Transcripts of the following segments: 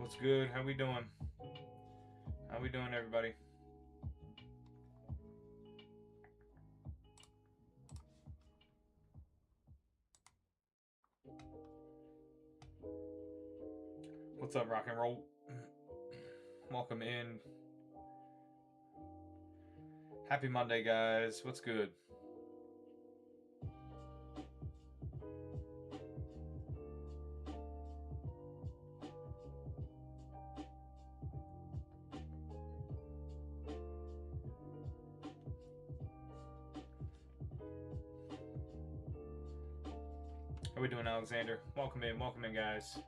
What's good? How we doing? How we doing, everybody? What's up, rock and roll? Welcome in. Happy Monday, guys. What's good? How we doing, Alexander? Welcome in, guys.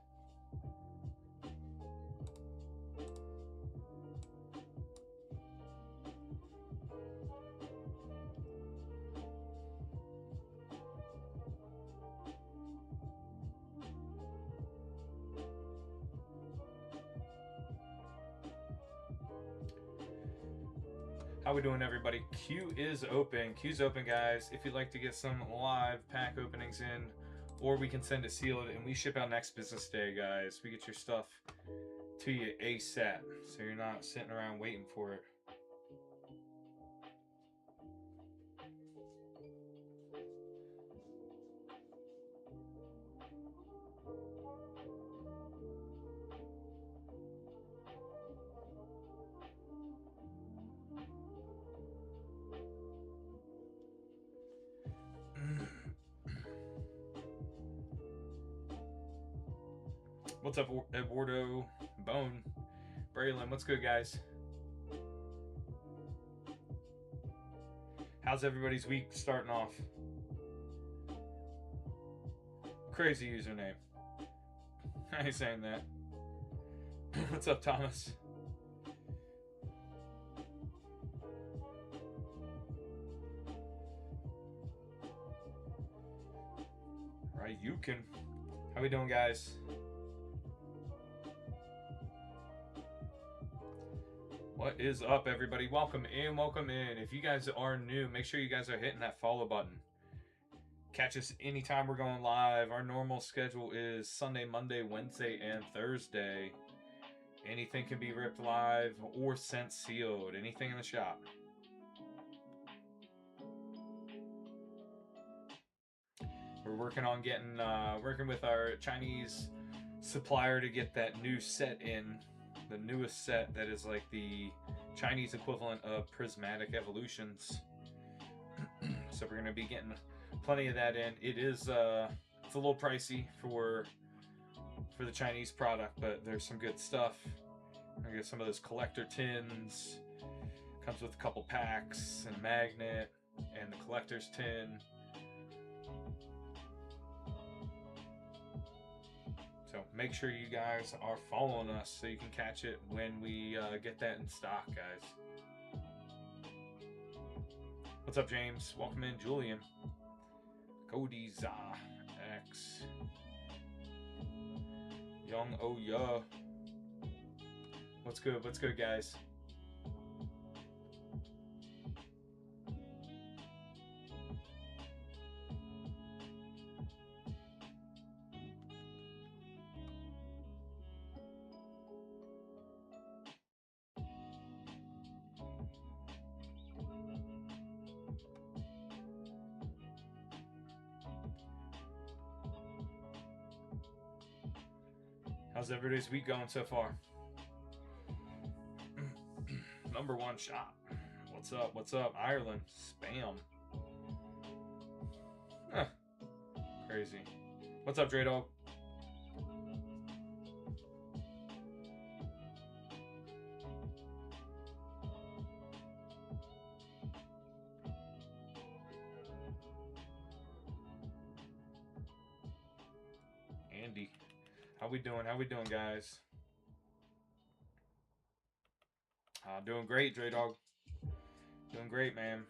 How we doing, everybody? Queue is open. Queue's open, guys. If you'd like to get some live pack openings in, or we can send it sealed, and we ship out next business day, guys. We get your stuff to you ASAP, so you're not sitting around waiting for it. What's up, Eduardo? Bone. Braylon, what's good, guys? How's everybody's week starting off? Crazy username. I ain't saying that. What's up, Thomas? Right, you can. How we doing, guys? What is up, everybody? Welcome in, welcome in. If you guys are new, make sure you guys are hitting that follow button. Catch us anytime we're going live. Our normal schedule is Sunday, Monday, Wednesday, and Thursday. Anything can be ripped live or sent sealed. Anything in the shop. We're working on getting, working with our Chinese supplier to get that new set in. The newest set that is like the Chinese equivalent of Prismatic Evolutions. So we're going to be getting plenty of that in. It is it's a little pricey for the Chinese product, but there's some good stuff. I get some of those collector tins. Comes with a couple packs and a magnet and the collector's tin. So make sure you guys are following us so you can catch it when we get that in stock, guys. What's up, James? Welcome in, Julian. Cody Za X. Young Oh Yeah. What's good? What's good, guys? How's everybody's week going so far? Number one shop. What's up? What's up? Ireland. Spam. Huh. Crazy. What's up, Dre Dog? Andy. How we doing? How we doing, guys? Doing great, Dre Dog. Doing great, man.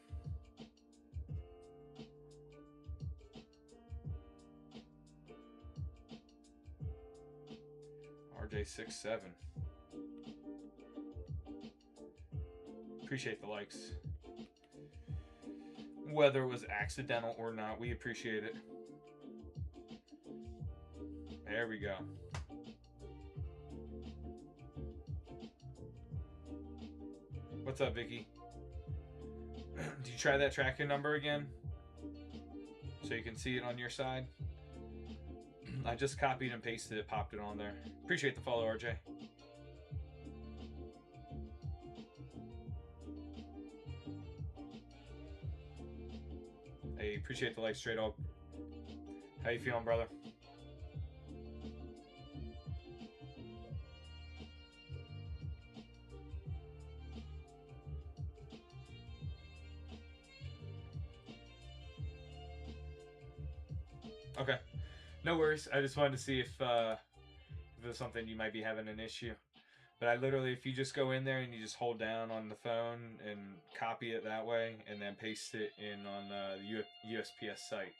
RJ67. Appreciate the likes. Whether it was accidental or not, we appreciate it. There we go. What's up, Vicky? Do you try that tracking number again? So you can see it on your side? I just copied and pasted it, popped it on there. Appreciate the follow, RJ. Hey, appreciate the like, straight up. How you feeling, brother? Okay, no worries. I just wanted to see if there's something you might be having an issue. But I literally, if you just go in there and you just hold down on the phone and copy it that way, and then paste it in on the USPS site,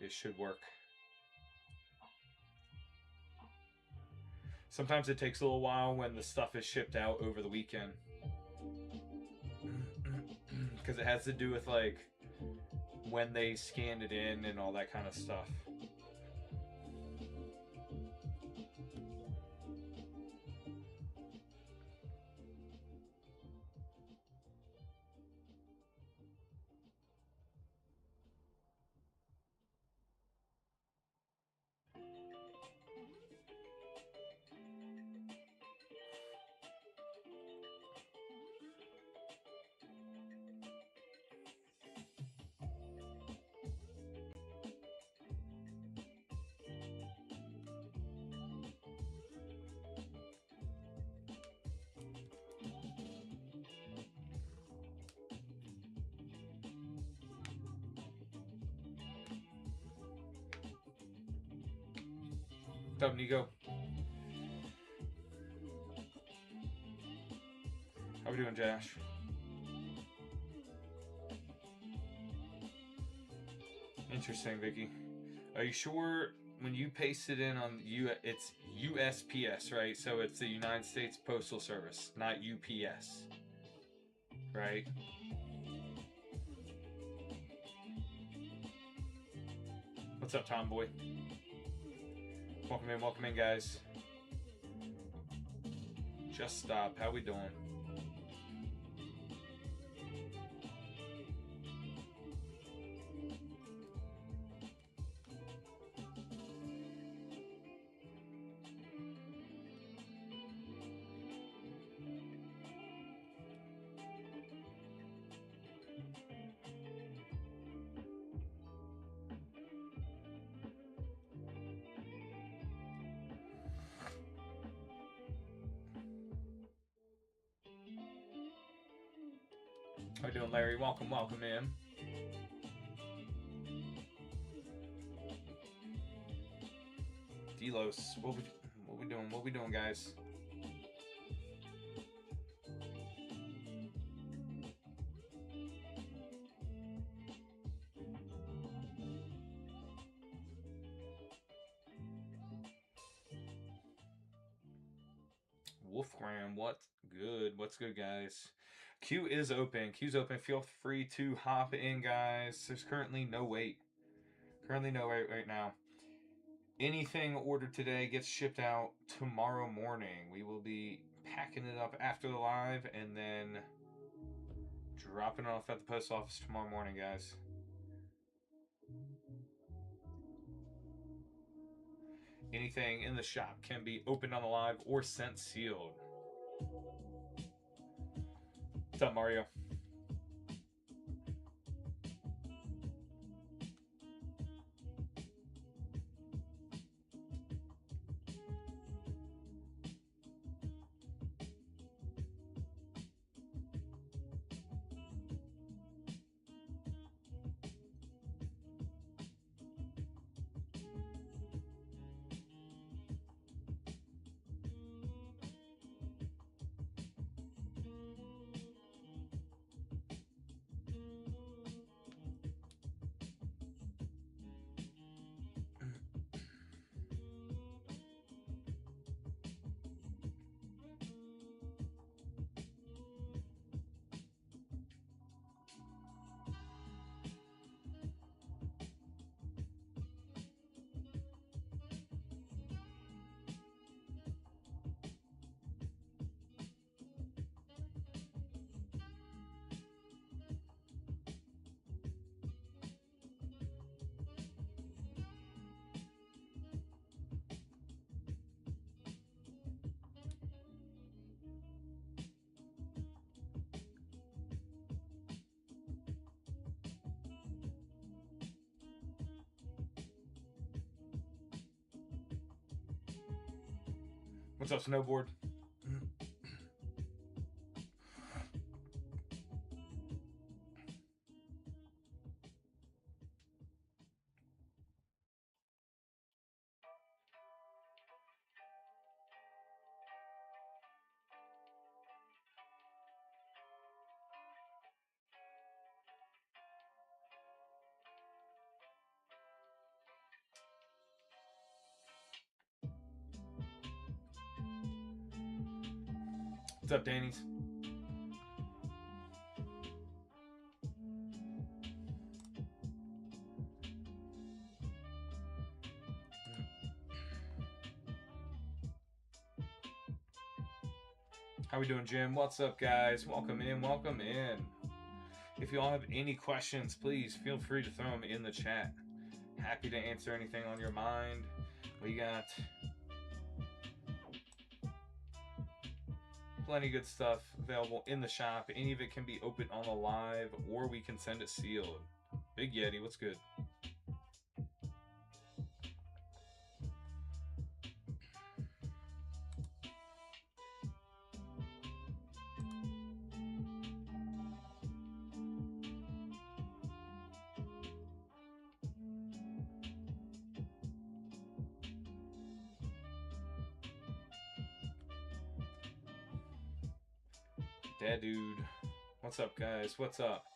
it should work. Sometimes it takes a little while when the stuff is shipped out over the weekend. Because it has to do with like when they scanned it in and all that kind of stuff. What's up, Nico? How we doing, Josh? Interesting, Vicky. Are you sure when you paste it in on it's USPS, right? So it's the United States Postal Service, not UPS, right? What's up, Tomboy? Welcome in, guys. Just stop. How we doing? How you doing, Larry? Welcome in. Delos, what we doing, guys? Wolfgram, what's good? What's good, guys? Queue is open. Queue's open. Feel free to hop in, guys. There's currently no wait. Currently no wait right now. Anything ordered today gets shipped out tomorrow morning. We will be packing it up after the live and then dropping it off at the post office tomorrow morning, guys. Anything in the shop can be opened on the live or sent sealed. What's up, Mario? What's up, Snowboard? What's up, Danny's? How we doing, Jim? What's up, guys? Welcome in, welcome in. If you all have any questions, please feel free to throw them in the chat. Happy to answer anything on your mind. We got plenty of good stuff available in the shop. Any of it can be opened on the live, or we can send it sealed. Big Yeti, what's good? Dad dude. What's up, guys? What's up?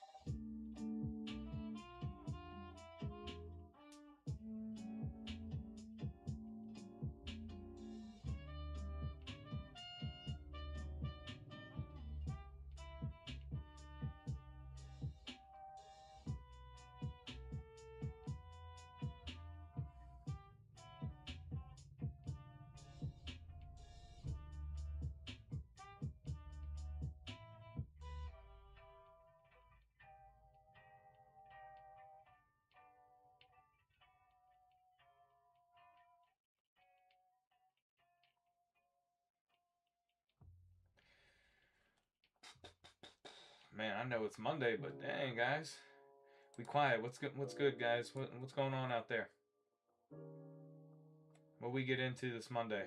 Man, I know it's Monday, but dang, guys, be quiet. What's good? What's good, guys? What's going on out there? What we get into this Monday?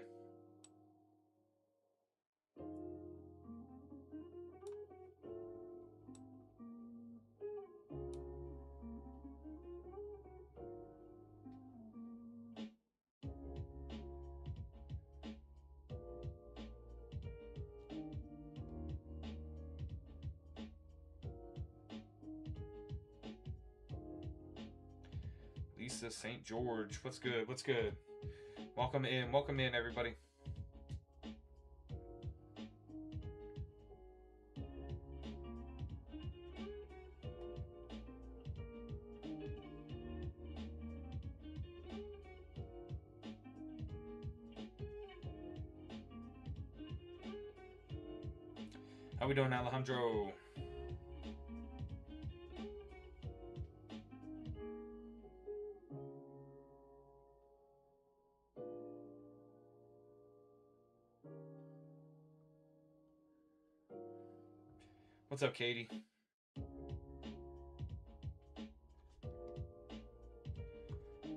Lisa St. George, what's good? What's good? Welcome in, everybody. How we doing, Alejandro? What's up, Katie?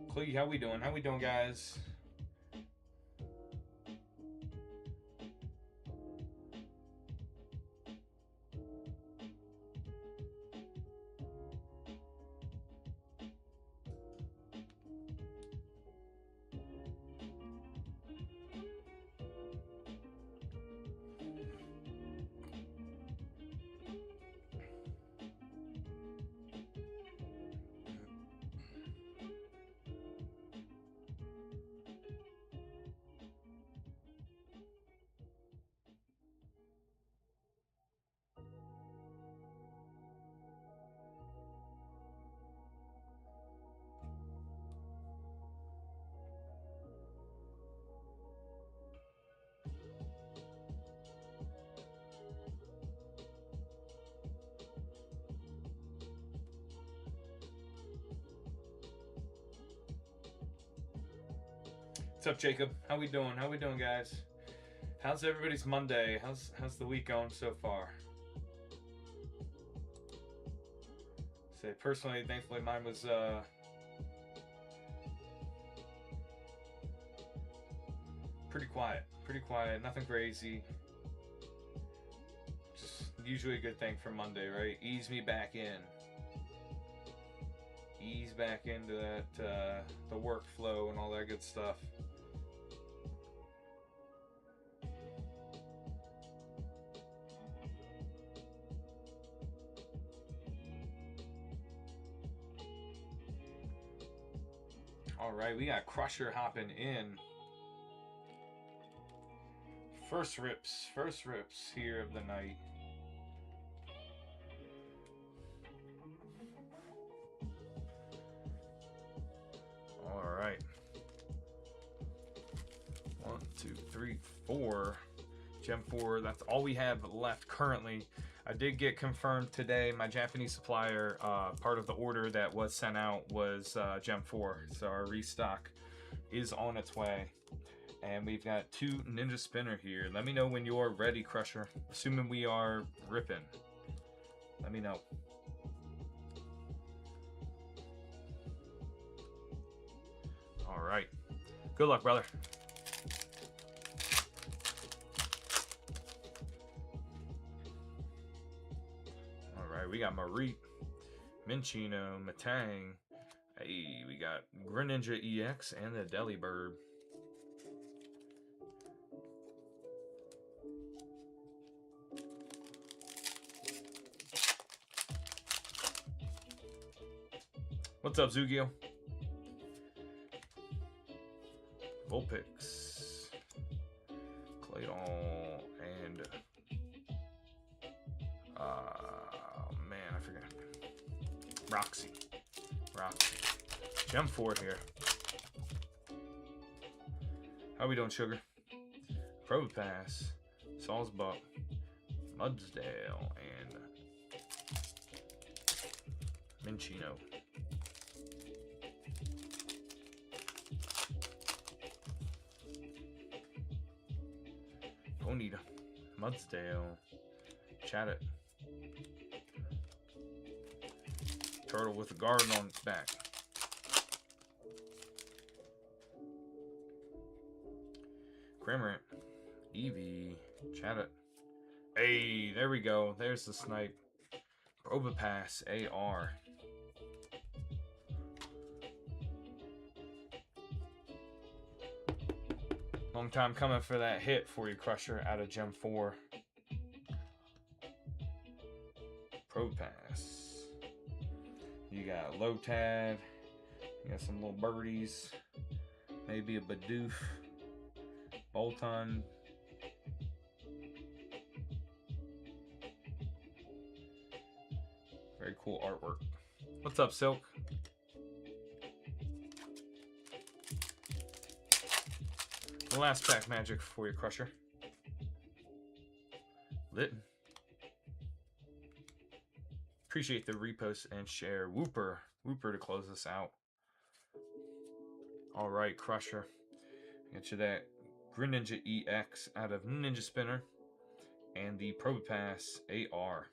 Clee, how we doing? How we doing, guys? What's up, Jacob? How we doing? How we doing, guys? How's everybody's Monday? How's the week going so far? Say personally, thankfully mine was pretty quiet. Pretty quiet. Nothing crazy. Just usually a good thing for Monday, right? Ease me back in. Ease back into that the workflow and all that good stuff. All right, we got Crusher hopping in. First rips here of the night. All right. 1, 2, 3, 4. Gem 4, that's all we have left currently. I did get confirmed today, my Japanese supplier, part of the order that was sent out was Gem 4. So our restock is on its way. And we've got 2 Ninja Spinner here. Let me know when you're ready, Crusher. Assuming we are ripping. Let me know. All right. Good luck, brother. We got Mareep, Minccino, Matang. Hey, we got Greninja EX and the Delibird. What's up, Zugio? Vulpix, Claydol, and man, I forgot. Roxy. Gem 4 here. How we doing, Sugar? Probopass, Sawsbuck, Mudsdale, and Minccino. Ponyta, Mudsdale, Chatot. Turtle with a guard on its back. Cramorant, Eevee, Chatot. Hey, there we go. There's the snipe. Probopass, AR. Long time coming for that hit for you, Crusher, out of Gem 4. Probopass. You got Lotad. You got some little birdies. Maybe a Bidoof. Bolton. Very cool artwork. What's up, Silk? The last pack magic for you, Crusher. Litten. Appreciate the repost and share. Wooper to close us out. All right, Crusher. Get you that Greninja EX out of Ninja Spinner and the Probopass AR.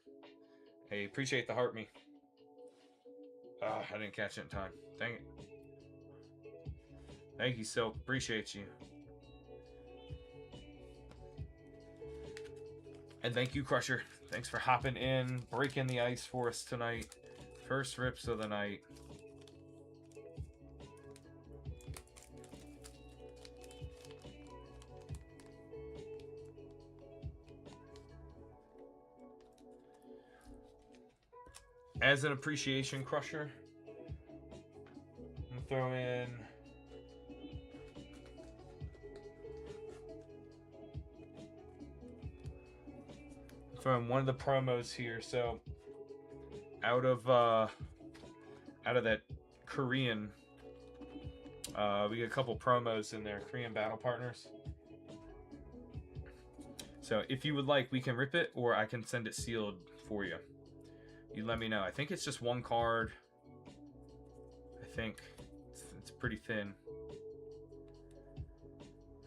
Hey, appreciate the heart me. I didn't catch it in time. Dang it. Thank you, Silk. Appreciate you. And thank you, Crusher. Thanks for hopping in, breaking the ice for us tonight. First rips of the night. As an appreciation, Crusher, I'm gonna throw in one of the promos here. So out of that Korean, we get a couple promos in there, Korean battle partners. So if you would like, we can rip it, or I can send it sealed for you. You let me know. I think it's just one card. I think it's pretty thin.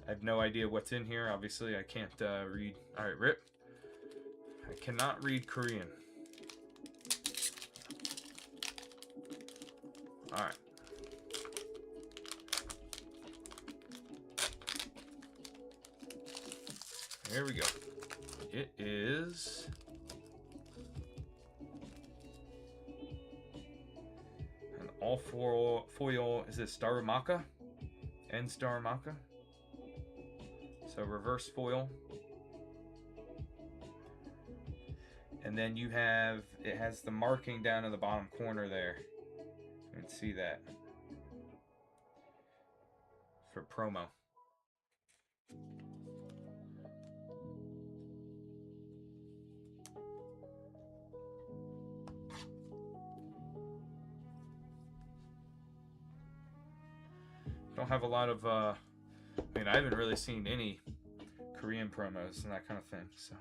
I have no idea what's in here. Obviously, I can't read. All right, rip. I cannot read Korean. All right. There we go. It is an all foil. Is this Darumaka? And Darumaka. So reverse foil. And then you have, it has the marking down in the bottom corner there. You can see that for promo. Don't have a lot of, I mean, I haven't really seen any Korean promos and that kind of thing, so.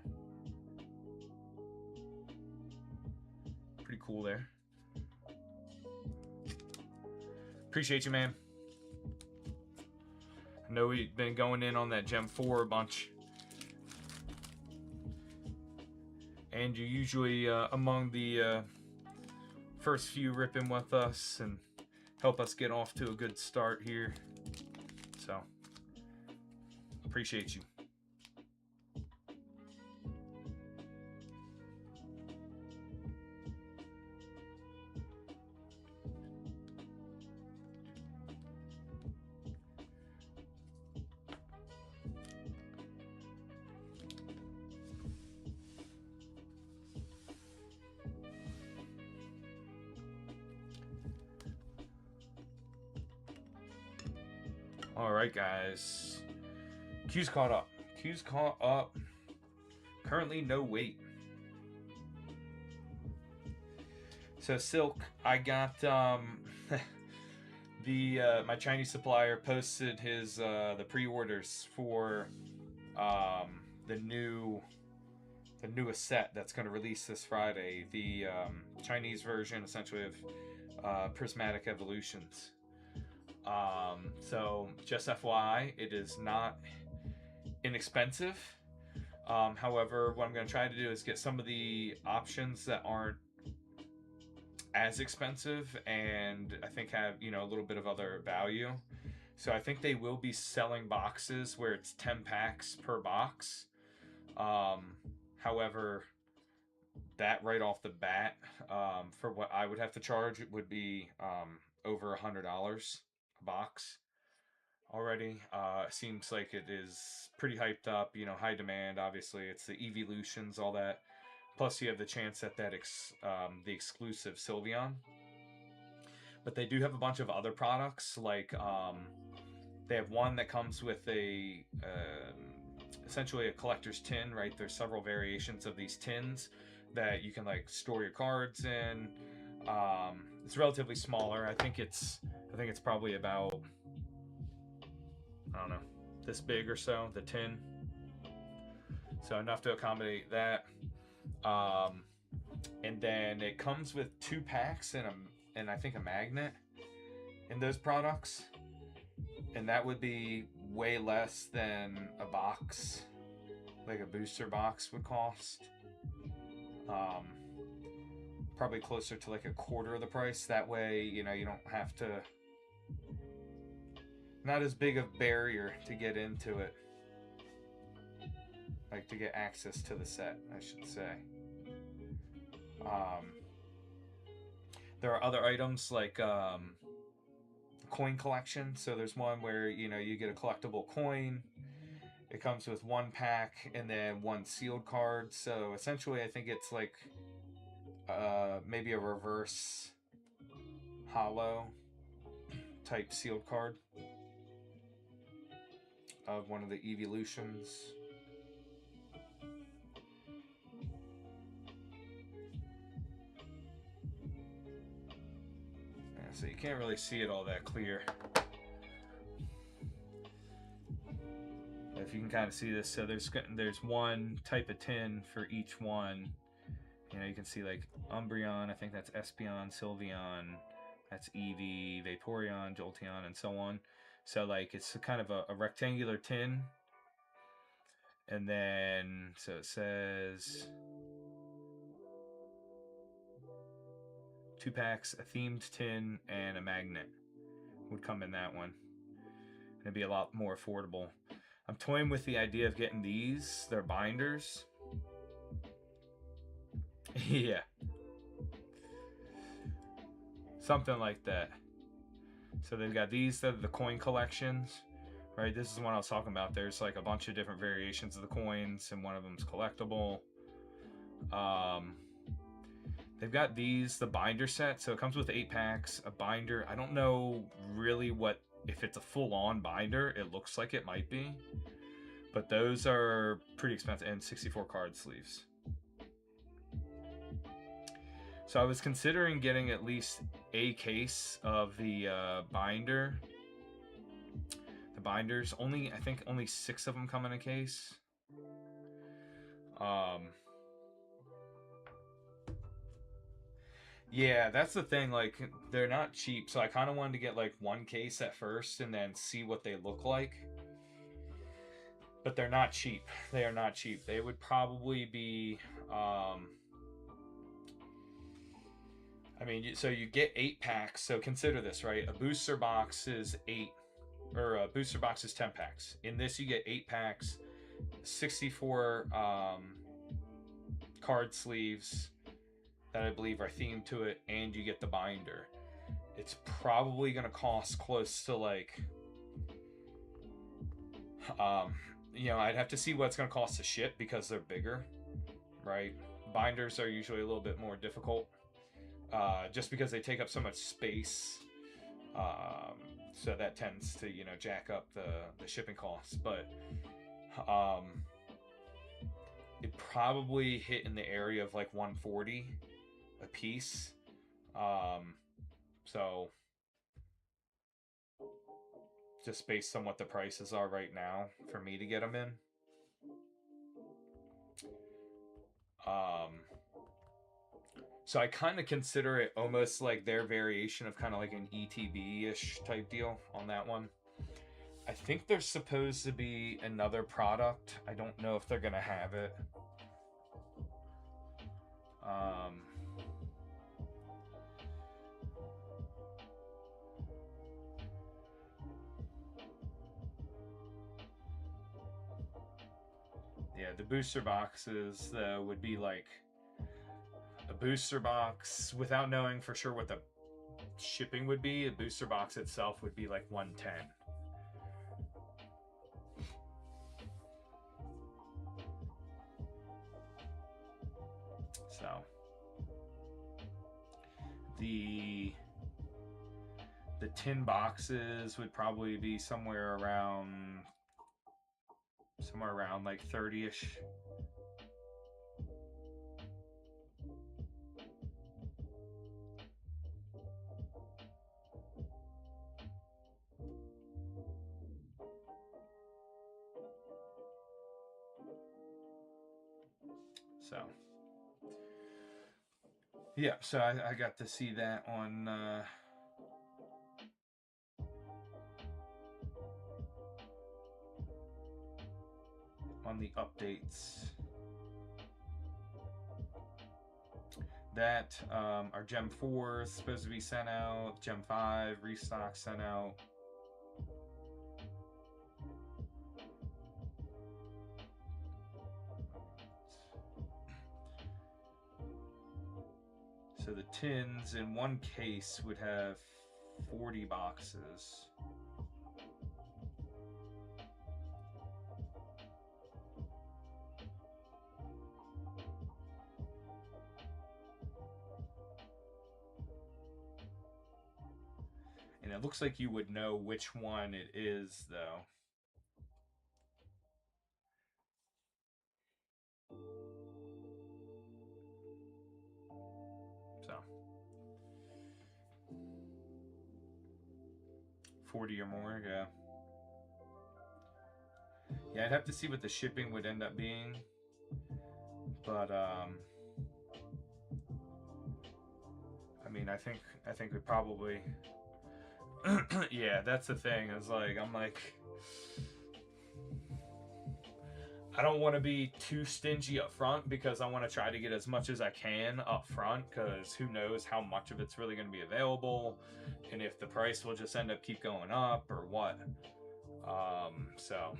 Pretty cool there. Appreciate you, man. I know we've been going in on that Gem 4 a bunch. And you're usually among the first few ripping with us and help us get off to a good start here. So, appreciate you. All right, guys. Q's caught up. Q's caught up. Currently, no wait. So Silk, I got my Chinese supplier posted his the pre-orders for the newest set that's going to release this Friday. The Chinese version, essentially, of Prismatic Evolutions. So just FYI, it is not inexpensive. However, what I'm going to try to do is get some of the options that aren't as expensive and I think have, you know, a little bit of other value. So I think they will be selling boxes where it's 10 packs per box. However, that right off the bat, for what I would have to charge, it would be over $100 a box already. Seems like it is pretty hyped up, you know, high demand. Obviously, it's the Evolutions, all that. Plus, you have the chance at that the exclusive Sylveon. But they do have a bunch of other products, like they have one that comes with a essentially a collector's tin, right? There's several variations of these tins that you can like store your cards in. It's relatively smaller. I think it's probably about, I don't know, this big or so, the tin. So enough to accommodate that. And then it comes with 2 packs and I think a magnet in those products. And that would be way less than a box, like a booster box would cost. Probably closer to like a quarter of the price. That way, you know, you don't have to, not as big of a barrier to get into it. Like to get access to the set, I should say. There are other items like coin collection. So there's one where, you know, you get a collectible coin. It comes with 1 pack and then 1 sealed card. So essentially, I think it's like maybe a reverse hollow type sealed card of one of the Evolutions. So you can't really see it all that clear. If you can kind of see this, so there's 1 type of tin for each one. You know, you can see like Umbreon, I think that's Espeon, Sylveon, that's Eevee, Vaporeon, Jolteon, and so on. So like it's kind of a rectangular tin. And then, so it says 2 packs, a themed tin, and a magnet would come in that one. It'd be a lot more affordable. I'm toying with the idea of getting these. They're binders. Yeah. Something like that. So they've got these that are the coin collections, right? This is what I was talking about. There's like a bunch of different variations of the coins, and one of them's collectible. They've got these, the binder set. So it comes with 8 packs, a binder. I don't know really what, if it's a full-on binder. It looks like it might be. But those are pretty expensive, and 64 card sleeves. So I was considering getting at least a case of the binder. The binders, I think only 6 of them come in a case. Yeah, that's the thing. Like, they're not cheap, so I kind of wanted to get like one case at first and then see what they look like. But they're not cheap. They are not cheap. They would probably be. I mean, so you get 8 packs. So consider this, right? A booster box is 8, or a booster box is 10 packs. In this, you get 8 packs, 64 card sleeves that I believe are themed to it, and you get the binder. It's probably going to cost close to like, I'd have to see what it's going to cost to ship because they're bigger, right? Binders are usually a little bit more difficult, just because they take up so much space. So that tends to, jack up the shipping costs. But it probably hit in the area of like 140 a piece. So just based on what the prices are right now for me to get them in. So I kind of consider it almost like their variation of kind of like an ETB-ish type deal on that one. I think there's supposed to be another product. I don't know if they're going to have it. Yeah, the booster boxes would be like a booster box, without knowing for sure what the shipping would be. A booster box itself would be like 110. So the tin boxes would probably be somewhere around like 30ish. So yeah, so I got to see that on the updates. That our Gem 4 is supposed to be sent out. Gem 5 restock sent out. So the tins in one case would have 40 boxes. And it looks like you would know which one it is, though. So 40 or more, yeah. Yeah, I'd have to see what the shipping would end up being. But I mean, I think we probably yeah, that's the thing. Is like I don't want to be too stingy up front because I want to try to get as much as I can up front, because who knows how much of it's really going to be available, and if the price will just end up keep going up or what. So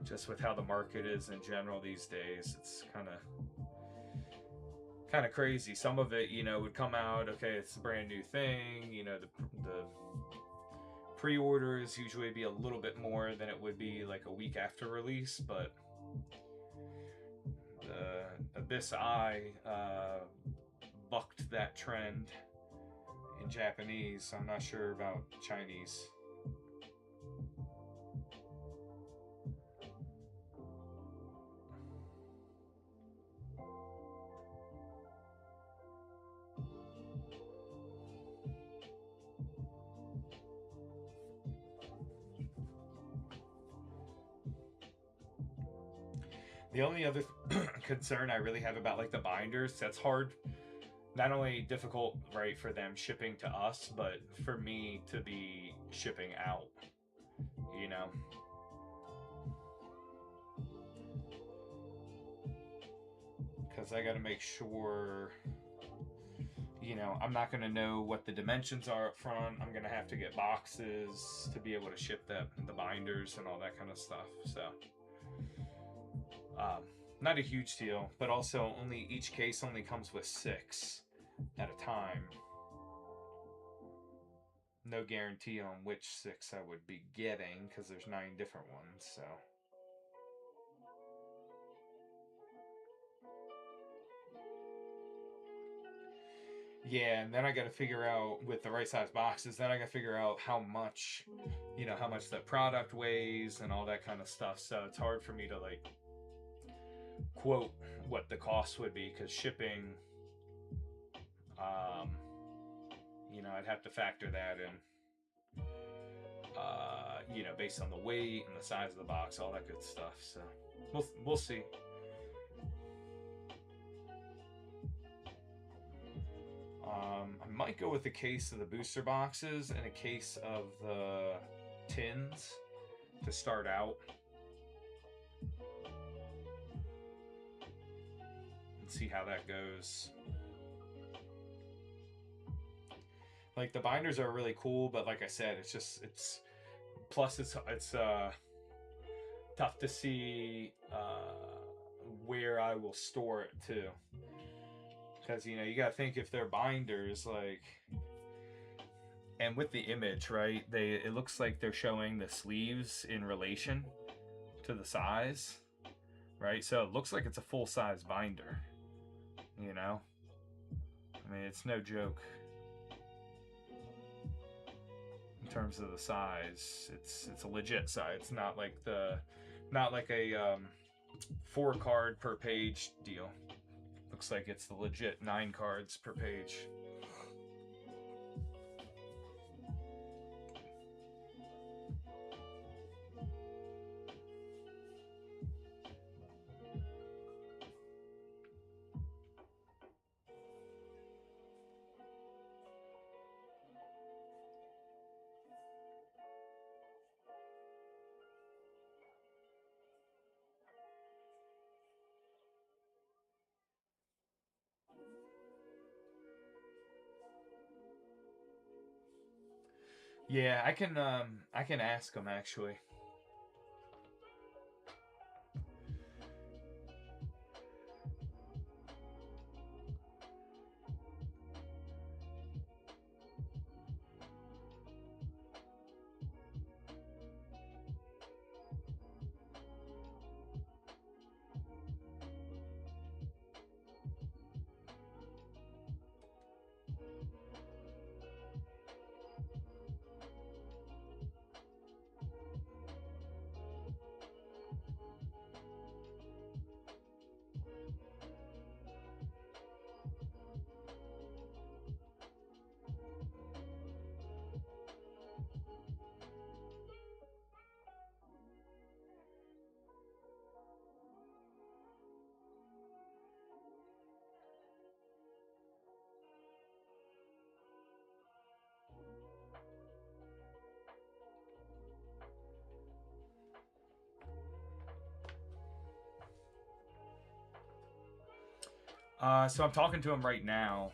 just with how the market is in general these days. It's kind of crazy. Some of it, would come out, okay, it's a brand new thing. The pre-orders usually be a little bit more than it would be like a week after release, but the Abyss Eye bucked that trend in Japanese. I'm not sure about Chinese. The only other concern I really have about like the binders, that's hard, not only difficult, right, for them shipping to us, but for me to be shipping out, you know. Because I got to make sure, I'm not going to know what the dimensions are up front. I'm going to have to get boxes to be able to ship the binders and all that kind of stuff. So, not a huge deal, but also each case only comes with 6 at a time. No guarantee on which 6 I would be getting because there's 9 different ones, so. Yeah, and then I got to figure out with the right size boxes, then I got to figure out how much the product weighs and all that kind of stuff. So it's hard for me to like quote what the cost would be because shipping, I'd have to factor that in, based on the weight and the size of the box, all that good stuff. So we'll see. I might go with a case of the booster boxes and a case of the tins to start out. And see how that goes. Like the binders are really cool, but like I said, it's tough to see where I will store it too. Because you gotta think if they're binders, like, and with the image, right, it looks like they're showing the sleeves in relation to the size, right? So it looks like it's a full-size binder, I mean, it's no joke in terms of the size. It's a legit size. It's not like a 4-card per page deal. Looks like it's the legit 9 cards per page. Yeah, I can ask them actually. So I'm talking to him right now.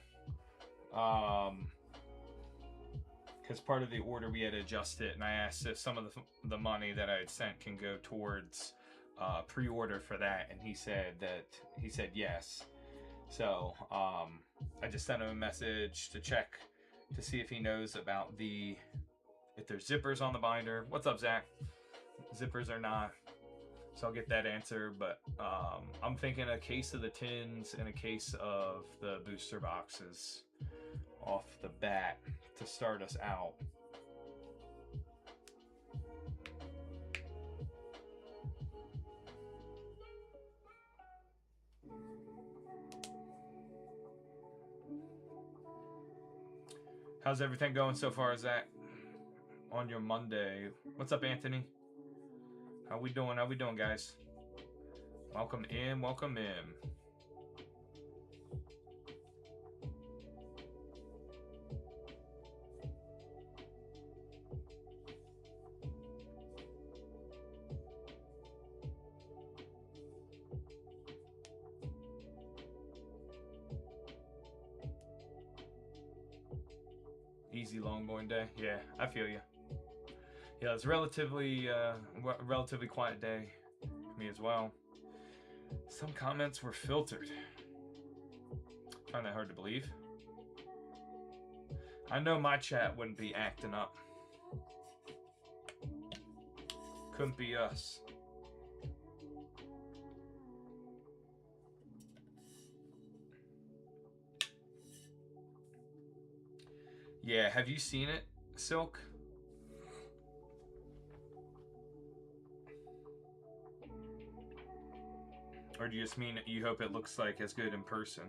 Because part of the order we had to adjust it, and I asked if some of the money that I had sent can go towards pre-order for that, and he said yes. So I just sent him a message to check to see if he knows about if there's zippers on the binder. What's up, Zach? Zippers or not? So I'll get that answer. But I'm thinking a case of the tins and a case of the booster boxes off the bat to start us out. How's everything going so far, Zach? On your Monday. What's up, Anthony? How we doing? How we doing, guys? Welcome in. Welcome in. Easy longboarding day. Yeah, I feel you. Yeah, it's relatively quiet day for me as well. Some comments were filtered. I find that hard to believe. I know my chat wouldn't be acting up. Couldn't be us. Yeah, have you seen it, Silk? Or do you just mean you hope it looks like as good in person?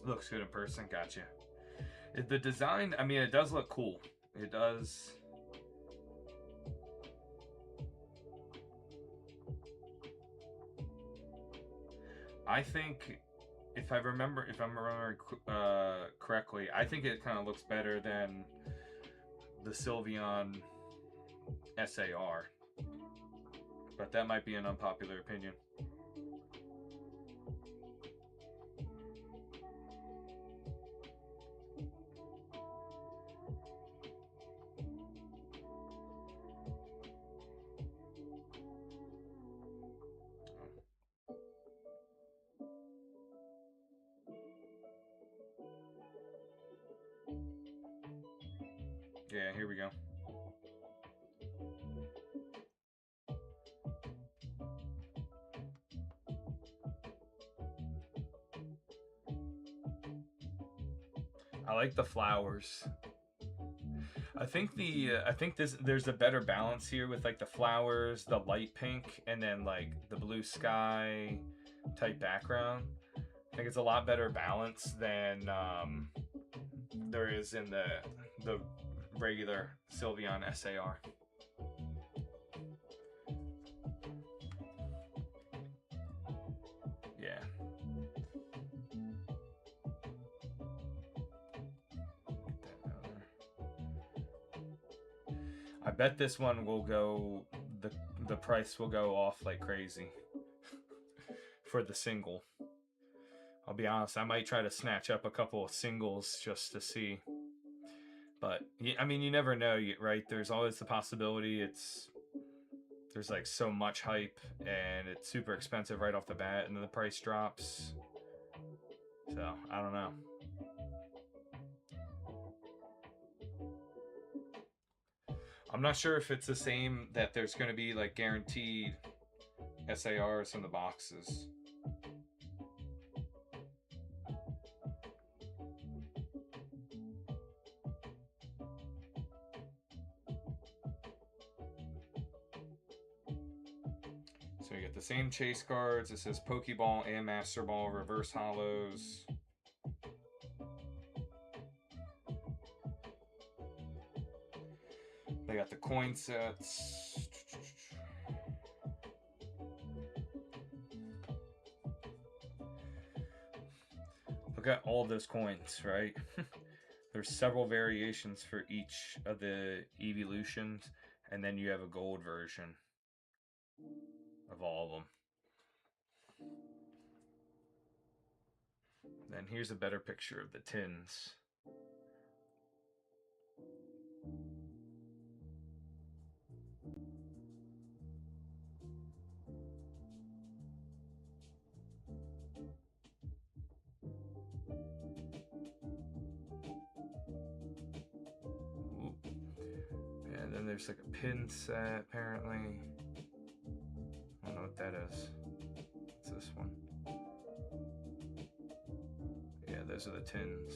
Looks good in person, gotcha. The design, I mean, it does look cool. It does. I think, if I'm remembering correctly, I think it kind of looks better than the Sylveon SAR. But that might be an unpopular opinion. Yeah, here we go. I like the flowers. I think there's a better balance here with like the flowers, the light pink, and then like the blue sky type background. I think it's a lot better balance than there is in the regular Sylveon SAR. Yeah. I bet this one will go, the price will go off like crazy for the single. I'll be honest, I might try to snatch up a couple of singles just to see. But I mean, you never know, right? There's always the possibility there's like so much hype and it's super expensive right off the bat and then the price drops. So, I don't know. I'm not sure if it's the same that there's going to be like guaranteed SARs in the boxes. So you get the same chase cards. It says Pokeball and Master Ball reverse hollows. They got the coin sets. Look at all those coins, right? There's several variations for each of the evolutions, and then you have a gold version of all of them. Then here's a better picture of the tins. Ooh. And then there's like a pin set, apparently. I don't know what that is. What's this one? Yeah, those are the tins.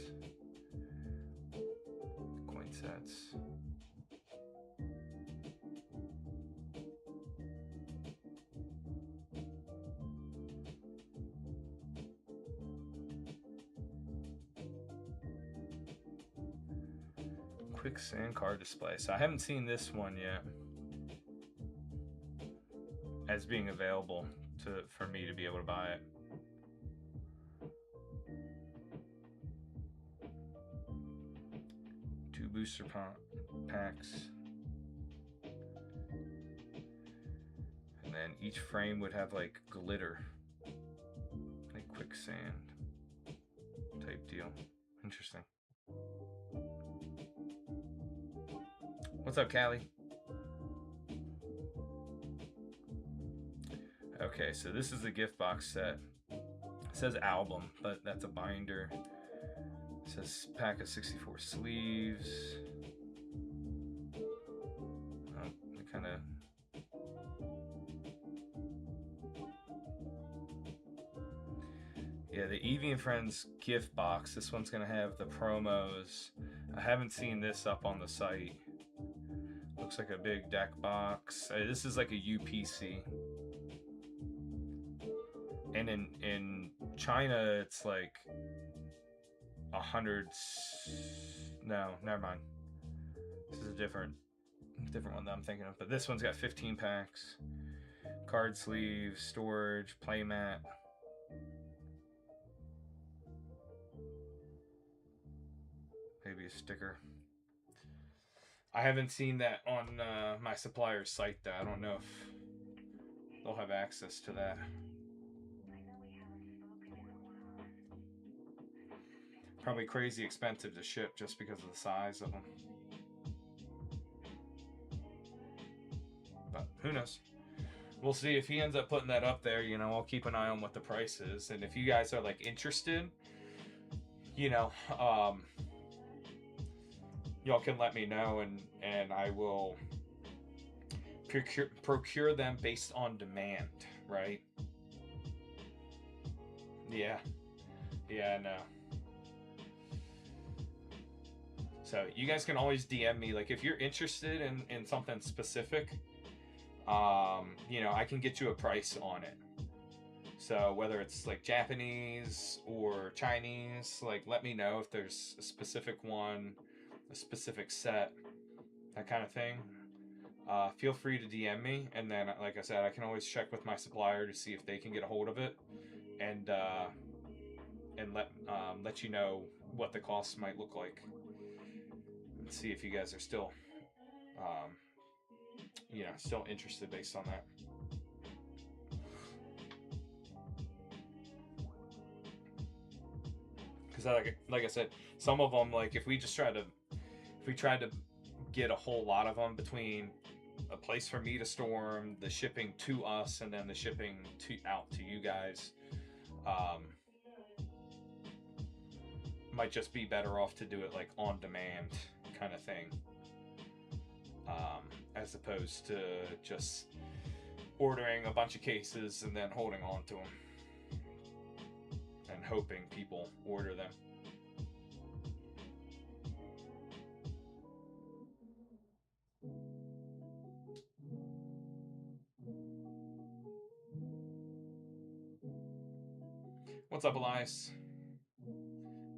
Coin sets. Quicksand card display. So I haven't seen this one yet as being available for me to be able to buy it. Two booster packs. And then each frame would have like glitter, like quicksand type deal. Interesting. What's up, Callie? Okay, so this is the gift box set. It says album, but that's a binder. It says pack of 64 sleeves. Oh, it kind of... Yeah, the Eevee and Friends gift box. This one's going to have the promos. I haven't seen this up on the site. Looks like a big deck box. This is like a UPC. And in China, it's like 100. No, never mind. This is a different one that I'm thinking of. But this one's got 15 packs, card sleeves, storage, playmat. Maybe a sticker. I haven't seen that on my supplier's site though. I don't know if they'll have access to that. Probably crazy expensive to ship just because of the size of them. But who knows? We'll see if he ends up putting that up there. You know, I'll keep an eye on what the price is. And if you guys are like interested, you know, y'all can let me know and I will procure them based on demand, right? Yeah. Yeah, I know. So you guys can always DM me, like if you're interested in something specific, you know, I can get you a price on it. So whether it's like Japanese or Chinese, like let me know if there's a specific one, a specific set, that kind of thing. Feel free to DM me, and then like I said, I can always check with my supplier to see if they can get a hold of it, and let you know what the costs might look like. See if you guys are still, you know, still interested based on that. Because like I said, some of them, like if we tried to get a whole lot of them between a place for me to store them, the shipping to us, and then the shipping out to you guys, might just be better off to do it like on demand kind of thing, as opposed to just ordering a bunch of cases and then holding on to them and hoping people order them. What's up, Elias?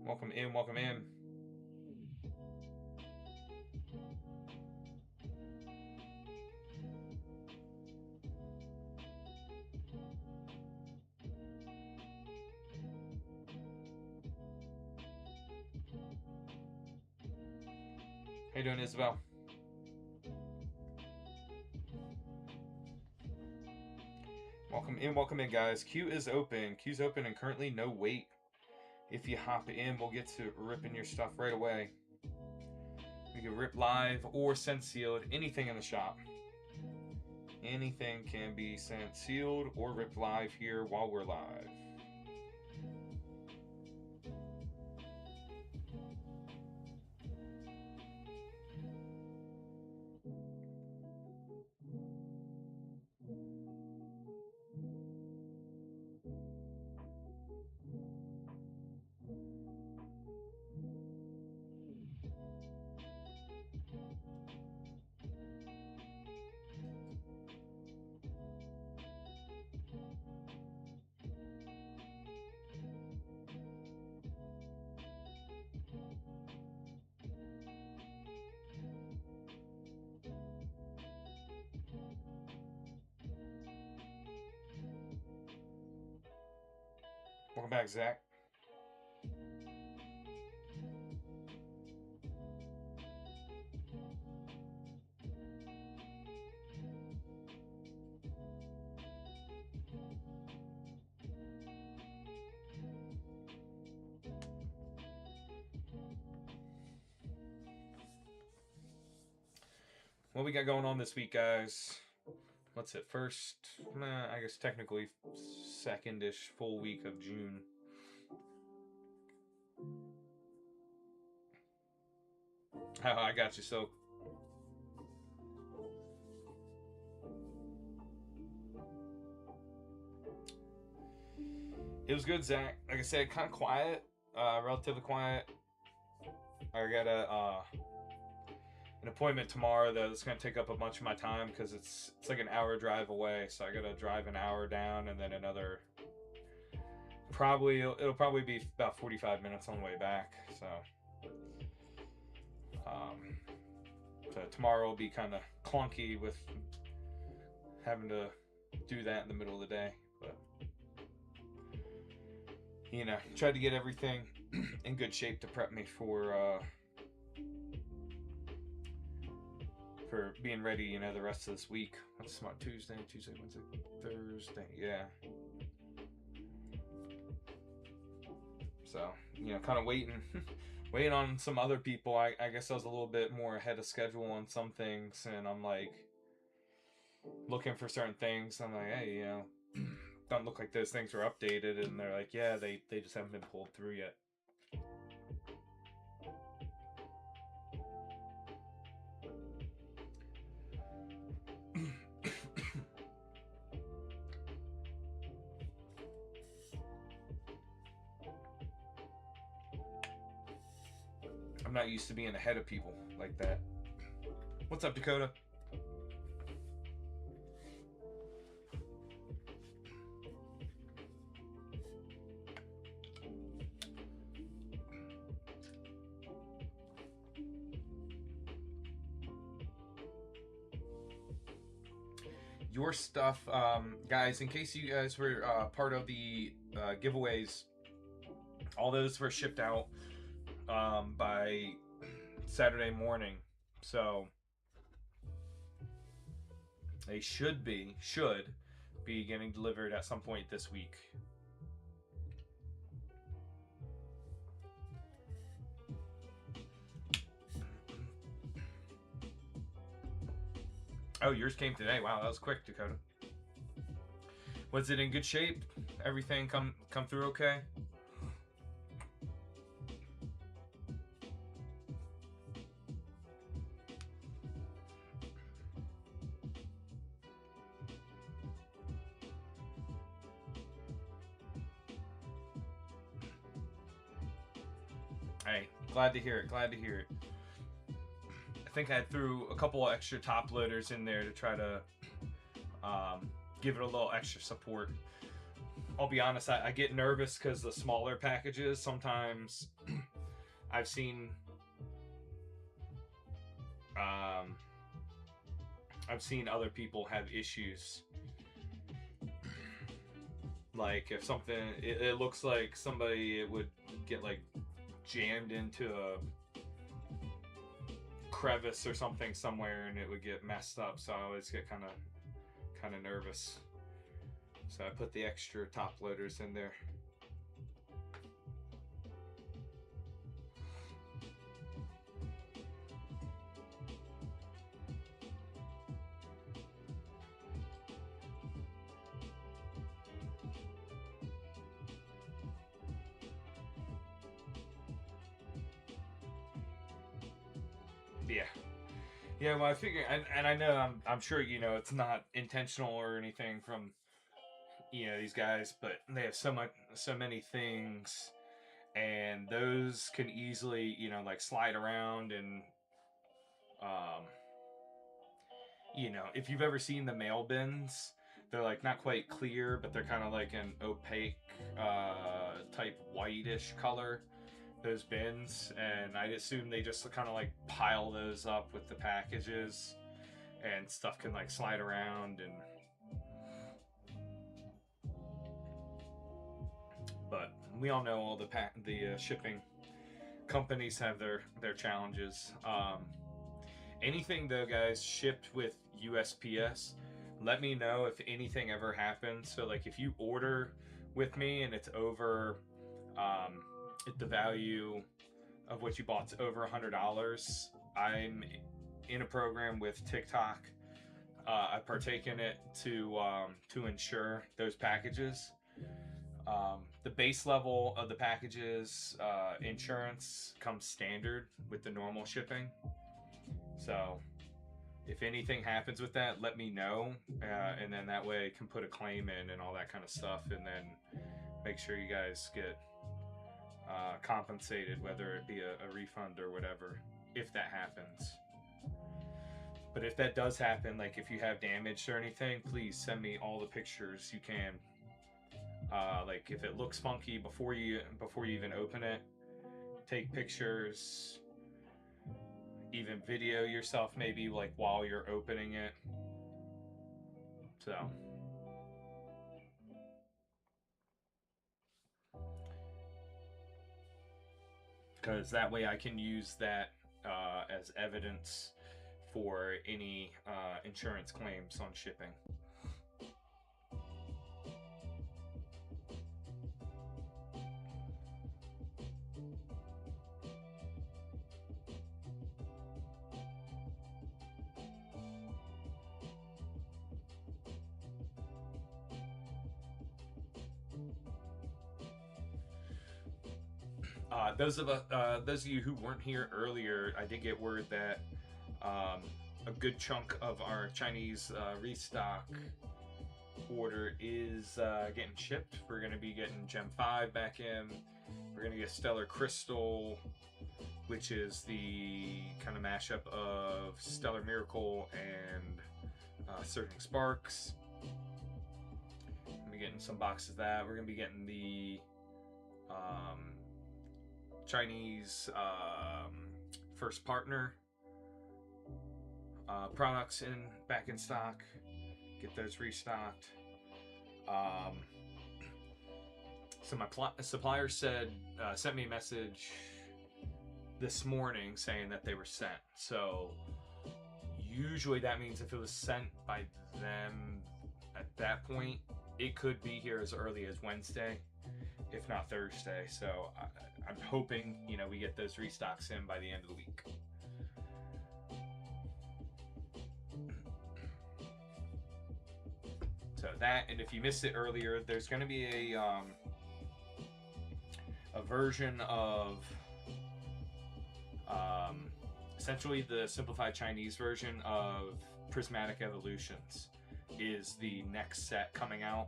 Welcome in, welcome in. How you doing, Isabel? Welcome in, guys. Queue is open. Queue's open and currently no wait. If you hop in, we'll get to ripping your stuff right away. We can rip live or send sealed. Anything in the shop. Anything can be sent sealed or ripped live here while we're live. Welcome back, Zach. What we got going on this week, guys? What's it? First, I guess technically second-ish full week of June. Oh, I got you, so. It was good, Zach. Like I said, kind of quiet, relatively quiet. I got an appointment tomorrow that's gonna take up a bunch of my time because it's like an hour drive away. So I gotta drive an hour down and then another. It'll probably be about 45 minutes on the way back. So tomorrow will be kind of clunky with having to do that in the middle of the day, but tried to get everything in good shape to prep me for being ready, the rest of this week. What's tomorrow? Tuesday, Wednesday, Thursday, yeah. So, kind of waiting on some other people. I guess I was a little bit more ahead of schedule on some things, and I'm like looking for certain things. I'm like, hey, don't look like those things were updated, and they're like, yeah, they just haven't been pulled through yet. I'm not used to being ahead of people like that. What's up, Dakota? Your stuff, guys, in case you guys were part of the giveaways, all those were shipped out by Saturday morning, so they should be getting delivered at some point this week. Oh, yours came today. Wow, that was quick, Dakota. Was it in good shape? Everything come through okay? Hey, glad to hear it. I think I threw a couple of extra top loaders in there to try to give it a little extra support. I'll be honest, I get nervous because the smaller packages, sometimes I've seen other people have issues. Like if something, it looks like it would get like jammed into a crevice or something somewhere and it would get messed up, so I always get kind of nervous. So I put the extra top loaders in there. Yeah. Yeah, well, I figure, and I know, I'm sure, it's not intentional or anything from, these guys, but they have so many things, and those can easily, like slide around, and, um, if you've ever seen the mail bins, they're like not quite clear, but they're kind of like an opaque, type whitish color, those bins, and I assume they just kind of like pile those up with the packages, and stuff can like slide around, and but we all know all the shipping companies have their challenges. Anything though, guys, shipped with USPS, let me know if anything ever happens. So like if you order with me and it's over, um, if the value of what you bought's over $100, I'm in a program with TikTok. I partake in it to insure those packages. The base level of the packages insurance comes standard with the normal shipping. So if anything happens with that, let me know, and then that way I can put a claim in and all that kind of stuff, and then make sure you guys get compensated, whether it be a refund or whatever, if that happens. But if that does happen, like if you have damage or anything, please send me all the pictures you can. Like if it looks funky before you even open it, take pictures, even video yourself maybe like while you're opening it. So because that way I can use that as evidence for any insurance claims on shipping. Those of you who weren't here earlier, I did get word that a good chunk of our Chinese restock order is getting shipped. We're going to be getting Gem 5 back in. We're going to get Stellar Crystal, which is the kind of mashup of Stellar Miracle and Surging Sparks. We're going to be getting some boxes of that. We're going to be getting the Chinese first partner products back in stock. Get those restocked. So my supplier sent me a message this morning saying that they were sent. So usually that means if it was sent by them at that point, it could be here as early as Wednesday, if not Thursday. So I'm hoping we get those restocks in by the end of the week. So that, and if you missed it earlier, there's going to be a version of essentially the simplified Chinese version of Prismatic Evolutions is the next set coming out,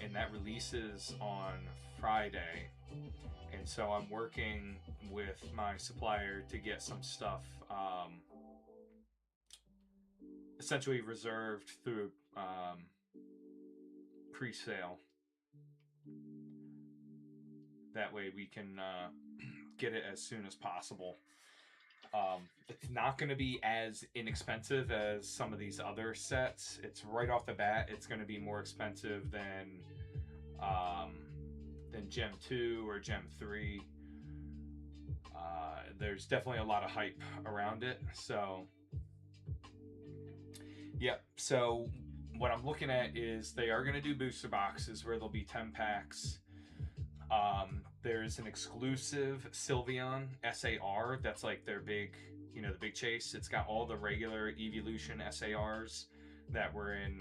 and that releases on Friday. And so I'm working with my supplier to get some stuff essentially reserved through pre-sale. That way we can get it as soon as possible. It's not going to be as inexpensive as some of these other sets. It's right off the bat, it's going to be more expensive than Gem 2 or Gem 3. There's definitely a lot of hype around it. So, yep. So what I'm looking at is they are going to do booster boxes where there'll be 10 packs. There's an exclusive Sylveon SAR that's like their big, you know, the big chase. It's got all the regular Evolution SARs that were in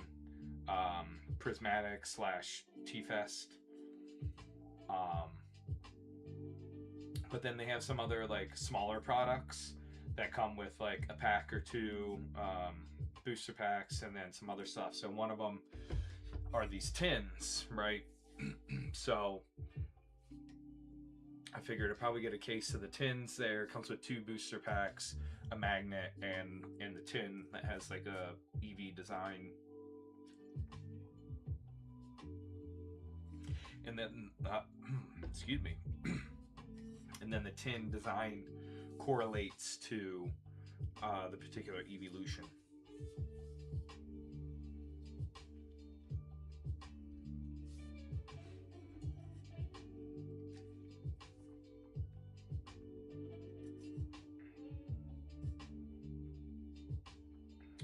Prismatic / T-Fest. But then they have some other like smaller products that come with like a pack or two booster packs and then some other stuff. So one of them are these tins, right? So I figured I'd probably get a case of the tins there. It comes with 2 booster packs, a magnet, and in the tin that has like a EV design. And then, excuse me. And then the tin design correlates to the particular evolution.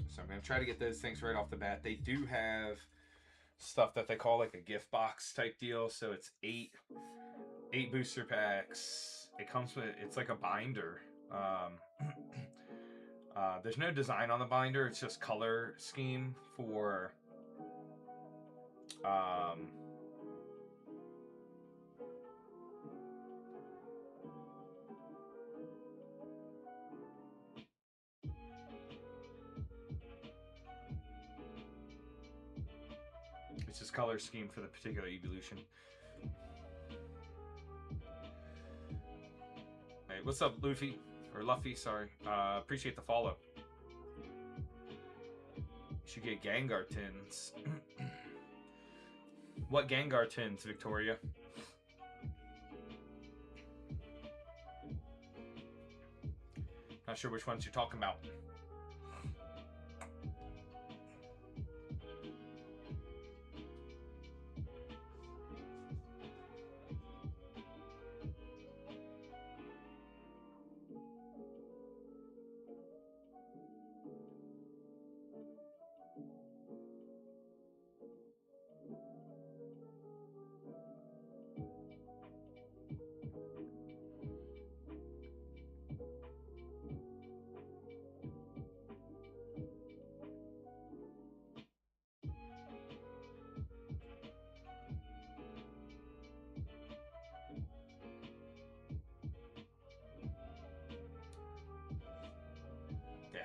So I'm going to try to get those things right off the bat. They do have stuff that they call like a gift box type deal. So it's 8 booster packs. It comes with, it's like a binder. There's no design on the binder. It's just color scheme for it's just color scheme for the particular evolution. Hey, what's up, Luffy? Or Luffy, sorry. Appreciate the follow. Should get Gengar tins. What Gengar tins, Victoria? Not sure which ones you're talking about.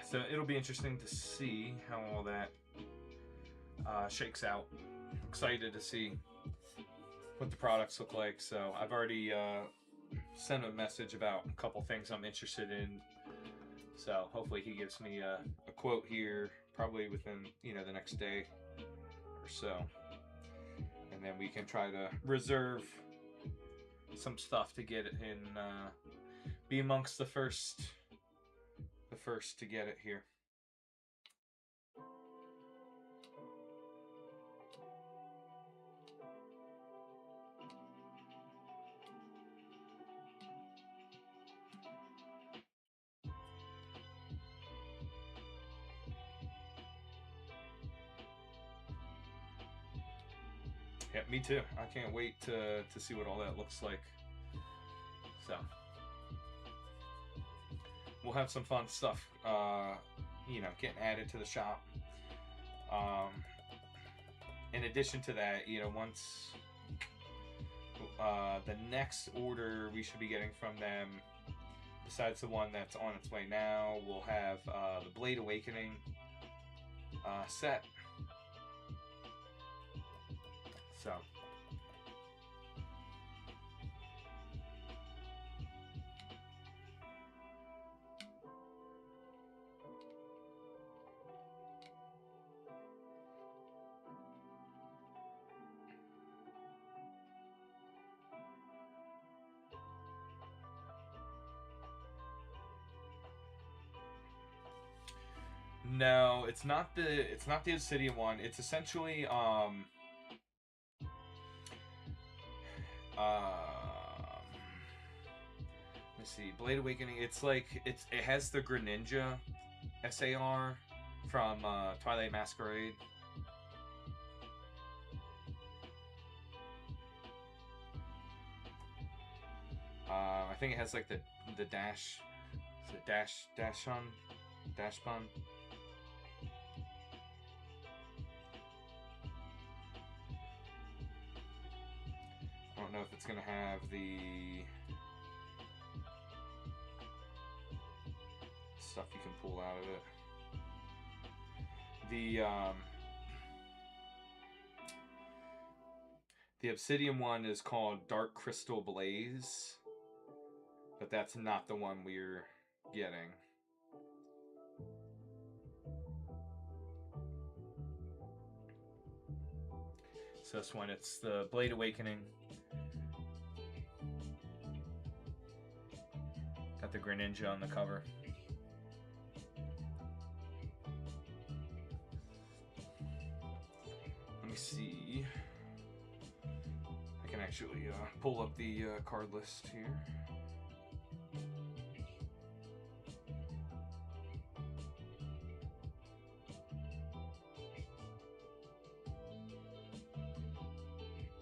So it'll be interesting to see how all that shakes out. Excited to see what the products look like. So I've already sent a message about a couple things I'm interested in. So hopefully he gives me a quote here, probably within, you know, the next day or so. And then we can try to reserve some stuff to get it in, be amongst the first to get it here. Yeah, me too. I can't wait to see what all that looks like. So we'll have some fun stuff, you know, getting added to the shop. In addition to that, you know, once the next order we should be getting from them, besides the one that's on its way now, we'll have the Blade Awakening set. So no, it's not the Obsidian one. It's essentially let's see, Blade Awakening. It's like it has the Greninja SAR from Twilight Masquerade. think it has like the dash, is it dash bun. I don't know if it's gonna have the stuff you can pull out of it. The Obsidian one is called Dark Crystal Blaze, but that's not the one we're getting. So this one, it's the Blade Awakening. Got the Greninja on the cover. Let me see. I can actually pull up the card list here.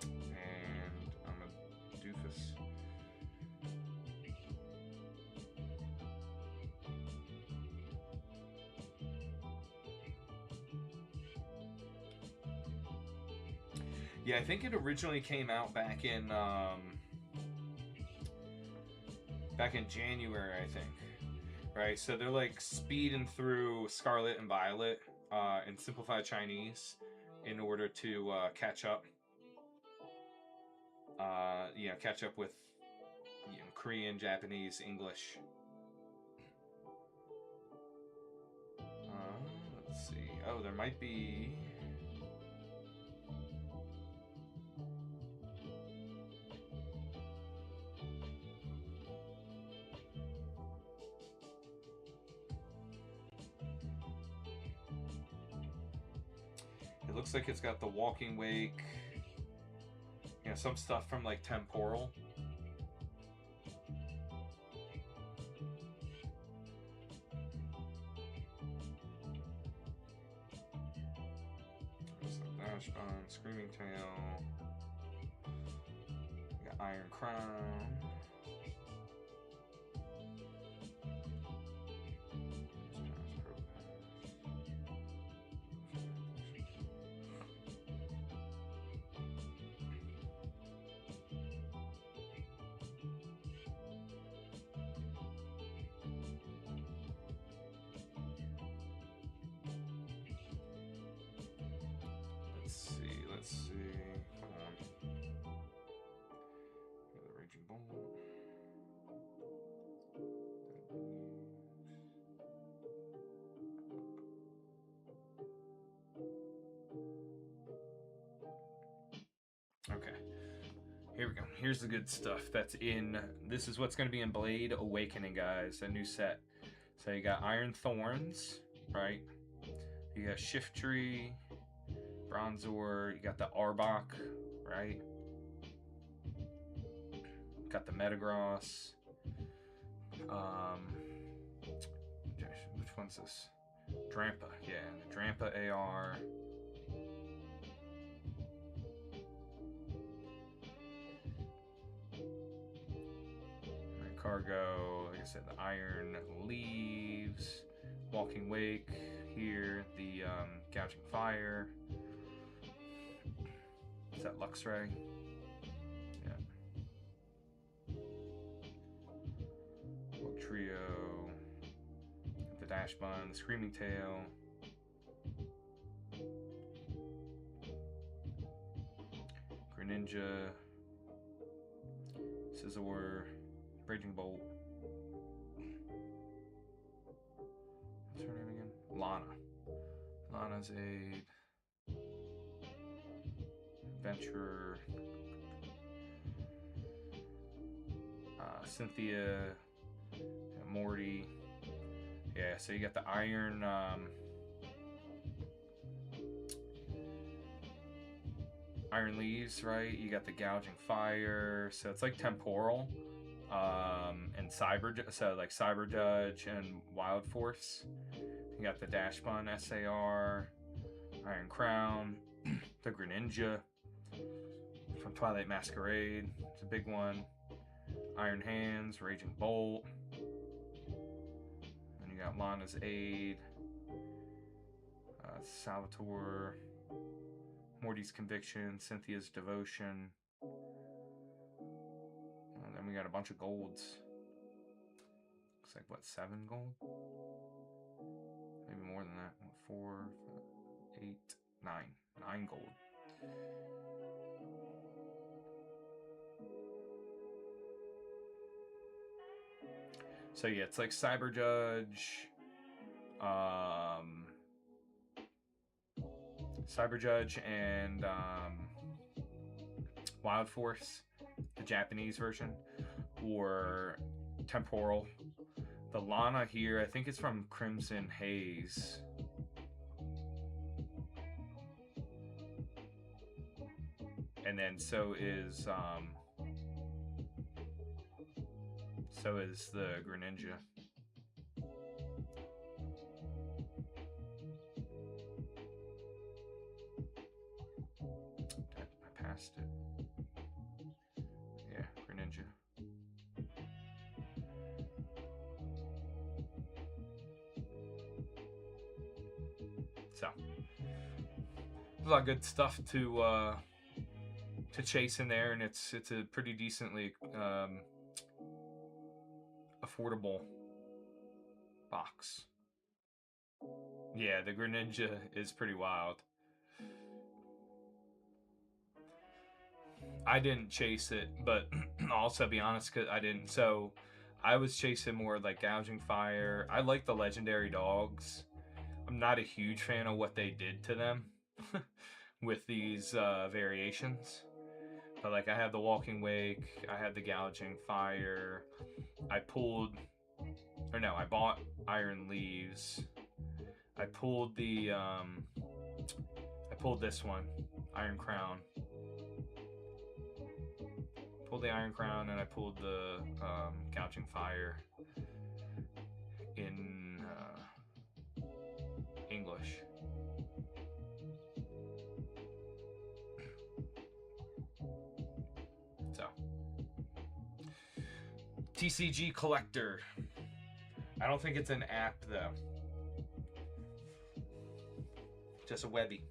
And I'm a doofus. Yeah, I think it originally came out back in January, I think. Right, so they're like speeding through Scarlet and Violet in simplified Chinese in order to catch up. Catch up with Korean, Japanese, English. Let's see. Oh, there might be. It looks like it's got the Walking Wake, some stuff from like Temporal. There's the Dashbun, Screaming Tail. We got Iron Crown. Let's see. Come on. Got the Raging Bolt. Okay. Here we go. Here's the good stuff that's in. This is what's going to be in Blade Awakening, guys. A new set. So you got Iron Thorns, right? You got Shiftry, Bronzor. You got the Arbok, right? Got the Metagross. Which one's this? Drampa. Yeah, the Drampa AR. Cargo, like I said, the Iron Leaves, Walking Wake here, the Gouging Fire. Is that Luxray? Yeah. Trio, the Dashbun, the Screaming Tail. Greninja, Scizor, Raging Bolt. What's her name again? Lana. Lana's Aid. Adventurer. Cynthia. Morty. Yeah, so you got the Iron. Iron Leaves, right? You got the Gouging Fire. So it's like Temporal. And Cyber Judge and Wild Force. You got the Dashbun SAR, Iron Crown, the Greninja from Twilight Masquerade. It's a big one. Iron Hands, Raging Bolt. And you got Lana's Aid, Salvatore, Morty's Conviction, Cynthia's Devotion. And then we got a bunch of golds. Looks like, what, 7 gold? Maybe more than that. 4, 8, 9. 9 gold. So yeah, it's like Cyber Judge, and Wild Force, the Japanese version, or Temporal. The Lana here, I think it's from Crimson Haze. And then so is the Greninja. I passed it. Yeah, Greninja. So there's a lot of good stuff to chase in there, and it's a pretty decently affordable box. Yeah, the Greninja is pretty wild. I didn't chase it, but I'll also be honest, because I didn't. So I was chasing more like Gouging Fire. I like the legendary dogs. I'm not a huge fan of what they did to them with these variations. But like I had the Walking Wake, I had the Gouging Fire. I bought Iron Leaves. I pulled this one, Iron Crown. Pulled the Iron Crown, and I pulled the Gouging Fire in English. So, TCG Collector. I don't think it's an app though. Just a Webby.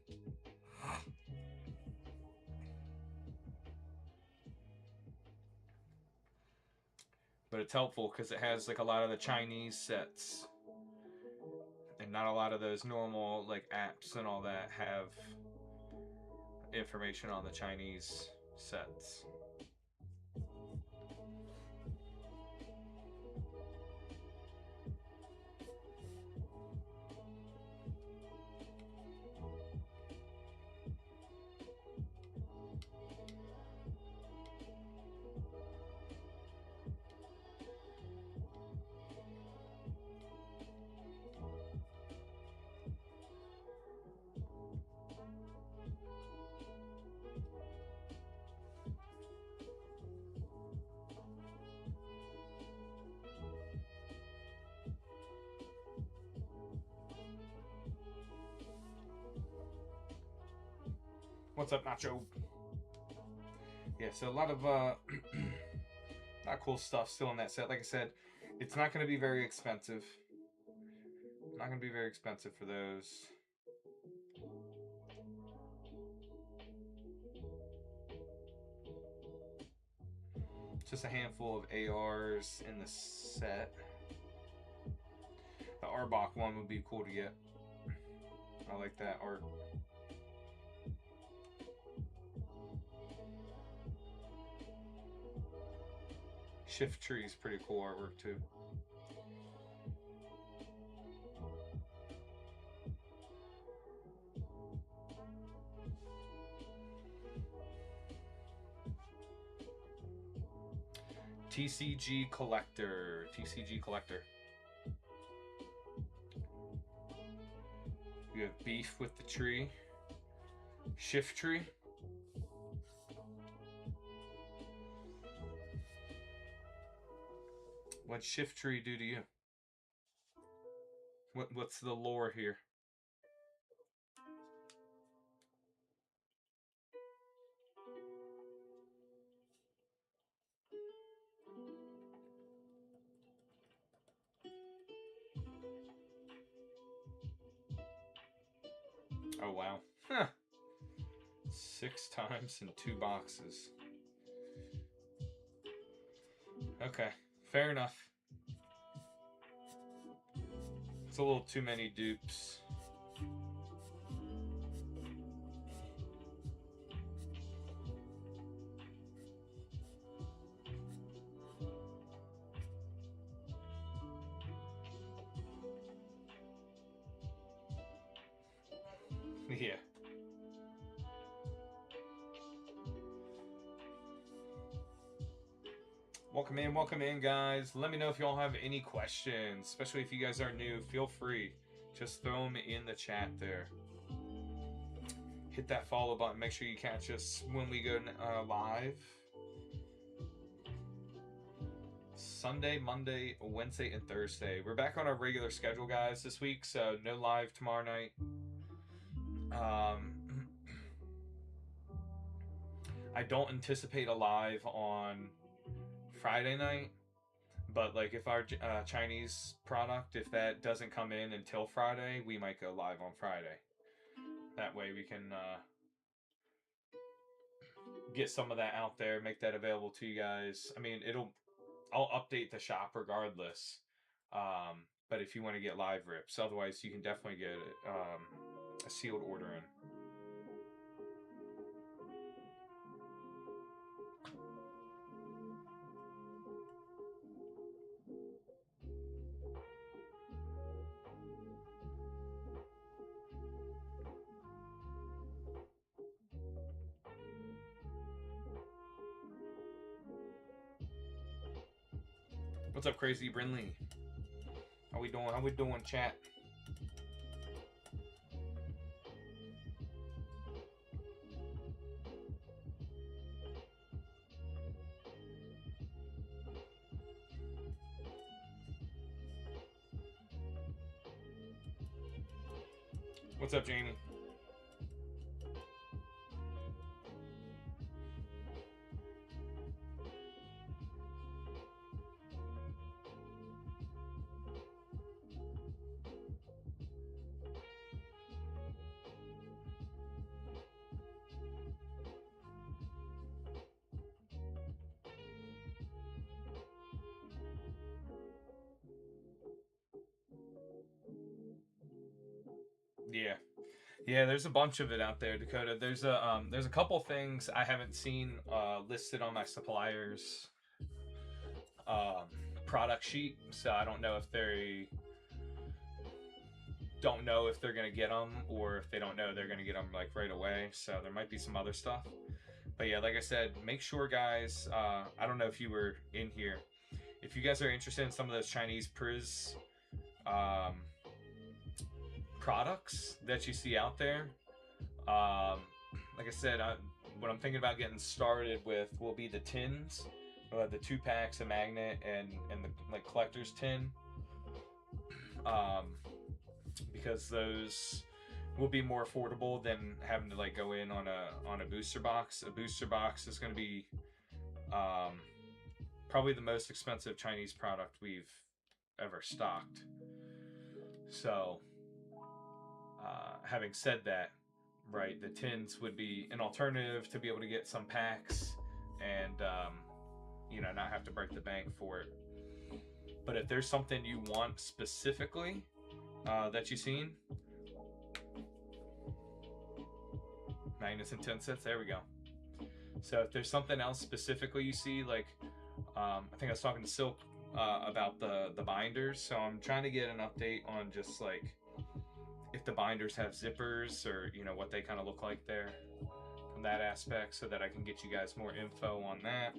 But it's helpful because it has like a lot of the Chinese sets, and not a lot of those normal like apps and all that have information on the Chinese sets. What's up, Nacho? Yeah, so a lot of not cool stuff still in that set. Like I said, it's not going to be very expensive. Not going to be very expensive for those. Just a handful of ARs in the set. The Arbok one would be cool to get. I like that art. Shiftry is pretty cool artwork too. TCG Collector. TCG Collector. You have Beef with the Tree. Shiftry. What'd Shiftry do to you? What's the lore here? 6 times in 2 boxes. Okay, fair enough. It's a little too many dupes. Yeah. Welcome in, guys. Let me know if y'all have any questions, especially if you guys are new. Feel free, just throw them in the chat there. Hit that follow button. Make sure you catch us when we go live. Sunday, Monday, Wednesday, and Thursday. We're back on our regular schedule, guys, this week, so no live tomorrow night. I don't anticipate a live on Friday night, but like if our Chinese product, if that doesn't come in until Friday, we might go live on Friday. That way we can get some of that out there, make that available to you guys. I mean, I'll update the shop regardless. But if you want to get live rips, otherwise you can definitely get a sealed order in. What's up, Crazy Brinley? How we doing? How we doing, chat? What's up, Jamie? Yeah, there's a bunch of it out there, Dakota. There's a couple things I haven't seen listed on my supplier's product sheet, so I don't know if they're gonna get them, or if they don't know they're gonna get them like right away. So there might be some other stuff. But yeah, like I said, make sure, guys. I don't know if you were in here. If you guys are interested in some of those Chinese Priz products that you see out there, like I said, what I'm thinking about getting started with will be the tins, the 2 packs, a magnet, and the like collector's tin, because those will be more affordable than having to like go in on a booster box. A booster box is going to be probably the most expensive Chinese product we've ever stocked. So having said that, right, the tins would be an alternative to be able to get some packs and not have to break the bank for it. But if there's something you want specifically that you've seen, Magnuson 10 cents, there we go. So if there's something else specifically you see, like I think I was talking to Silk about the binders, so I'm trying to get an update on just like if the binders have zippers, or what they kind of look like there from that aspect, so that I can get you guys more info on that.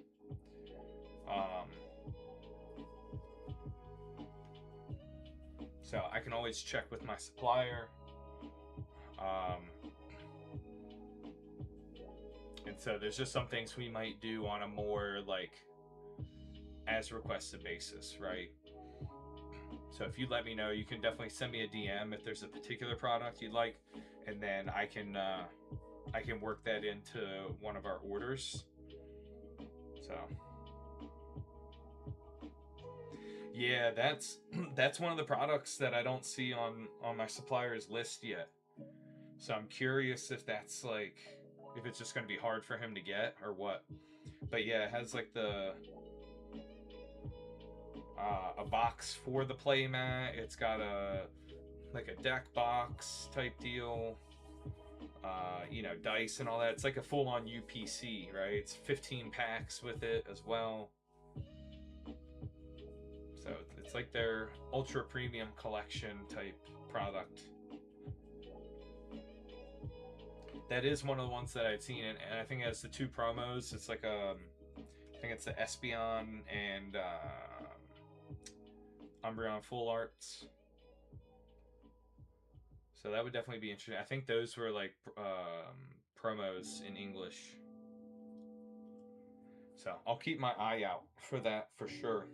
So I can always check with my supplier. And so there's just some things we might do on a more like as requested basis, right? So if you let me know, you can definitely send me a DM if there's a particular product you'd like, and then I can work that into one of our orders. So yeah, that's one of the products that I don't see on my supplier's list yet. So I'm curious if that's like if it's just going to be hard for him to get or what. But yeah, it has like the a box for the playmat. It's got a like a deck box type deal. You know, dice and all that. It's like a full-on UPC, right? It's 15 packs with it as well. So it's like their ultra premium collection type product. That is one of the ones that I'd seen, and I think it has the two promos. It's like I think it's the Espeon and Umbreon Full Arts. So that would definitely be interesting. I think those were like promos in English. So I'll keep my eye out for that for sure.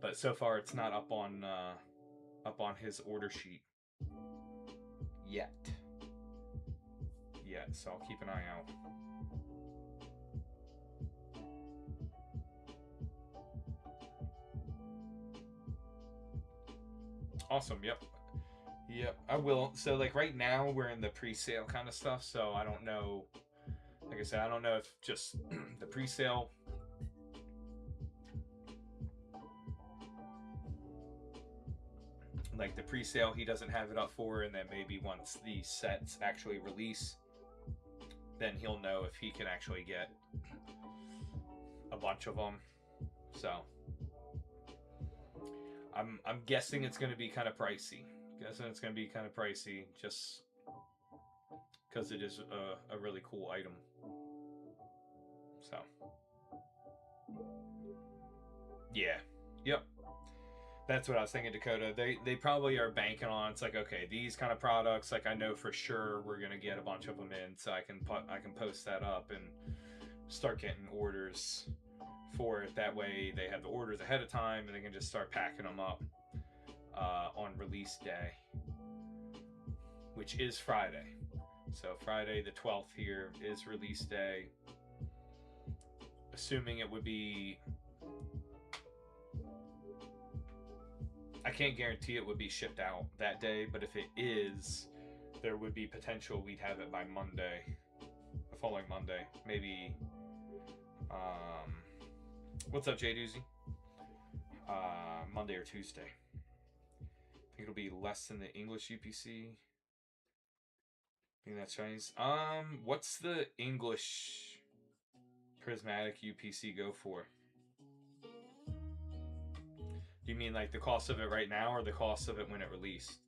But so far it's not up on his order sheet yet. So I'll keep an eye out. Awesome. Yep, I will. So like right now we're in the pre-sale kind of stuff, so I don't know, like I said, I don't know if just the pre-sale he doesn't have it up for, and then maybe once the sets actually release, then he'll know if he can actually get a bunch of them. So I'm guessing it's going to be kind of pricey. Just because it is a really cool item. So yeah, yep. That's what I was thinking, Dakota. They probably are banking on, it's like, okay, these kind of products, like I know for sure we're gonna get a bunch of them in, so I can post that up and start getting orders for it. That way they have the orders ahead of time and they can just start packing them up on release day, which is Friday. So Friday the 12th here is release day. Assuming it would be, I can't guarantee it would be shipped out that day, but if it is, there would be potential we'd have it by Monday, the following Monday, maybe. What's up, Jay Doozy? Monday or Tuesday. I think it'll be less than the English UPC. I think that's Chinese. What's the English prismatic UPC go for? Do you mean like the cost of it right now or the cost of it when it released?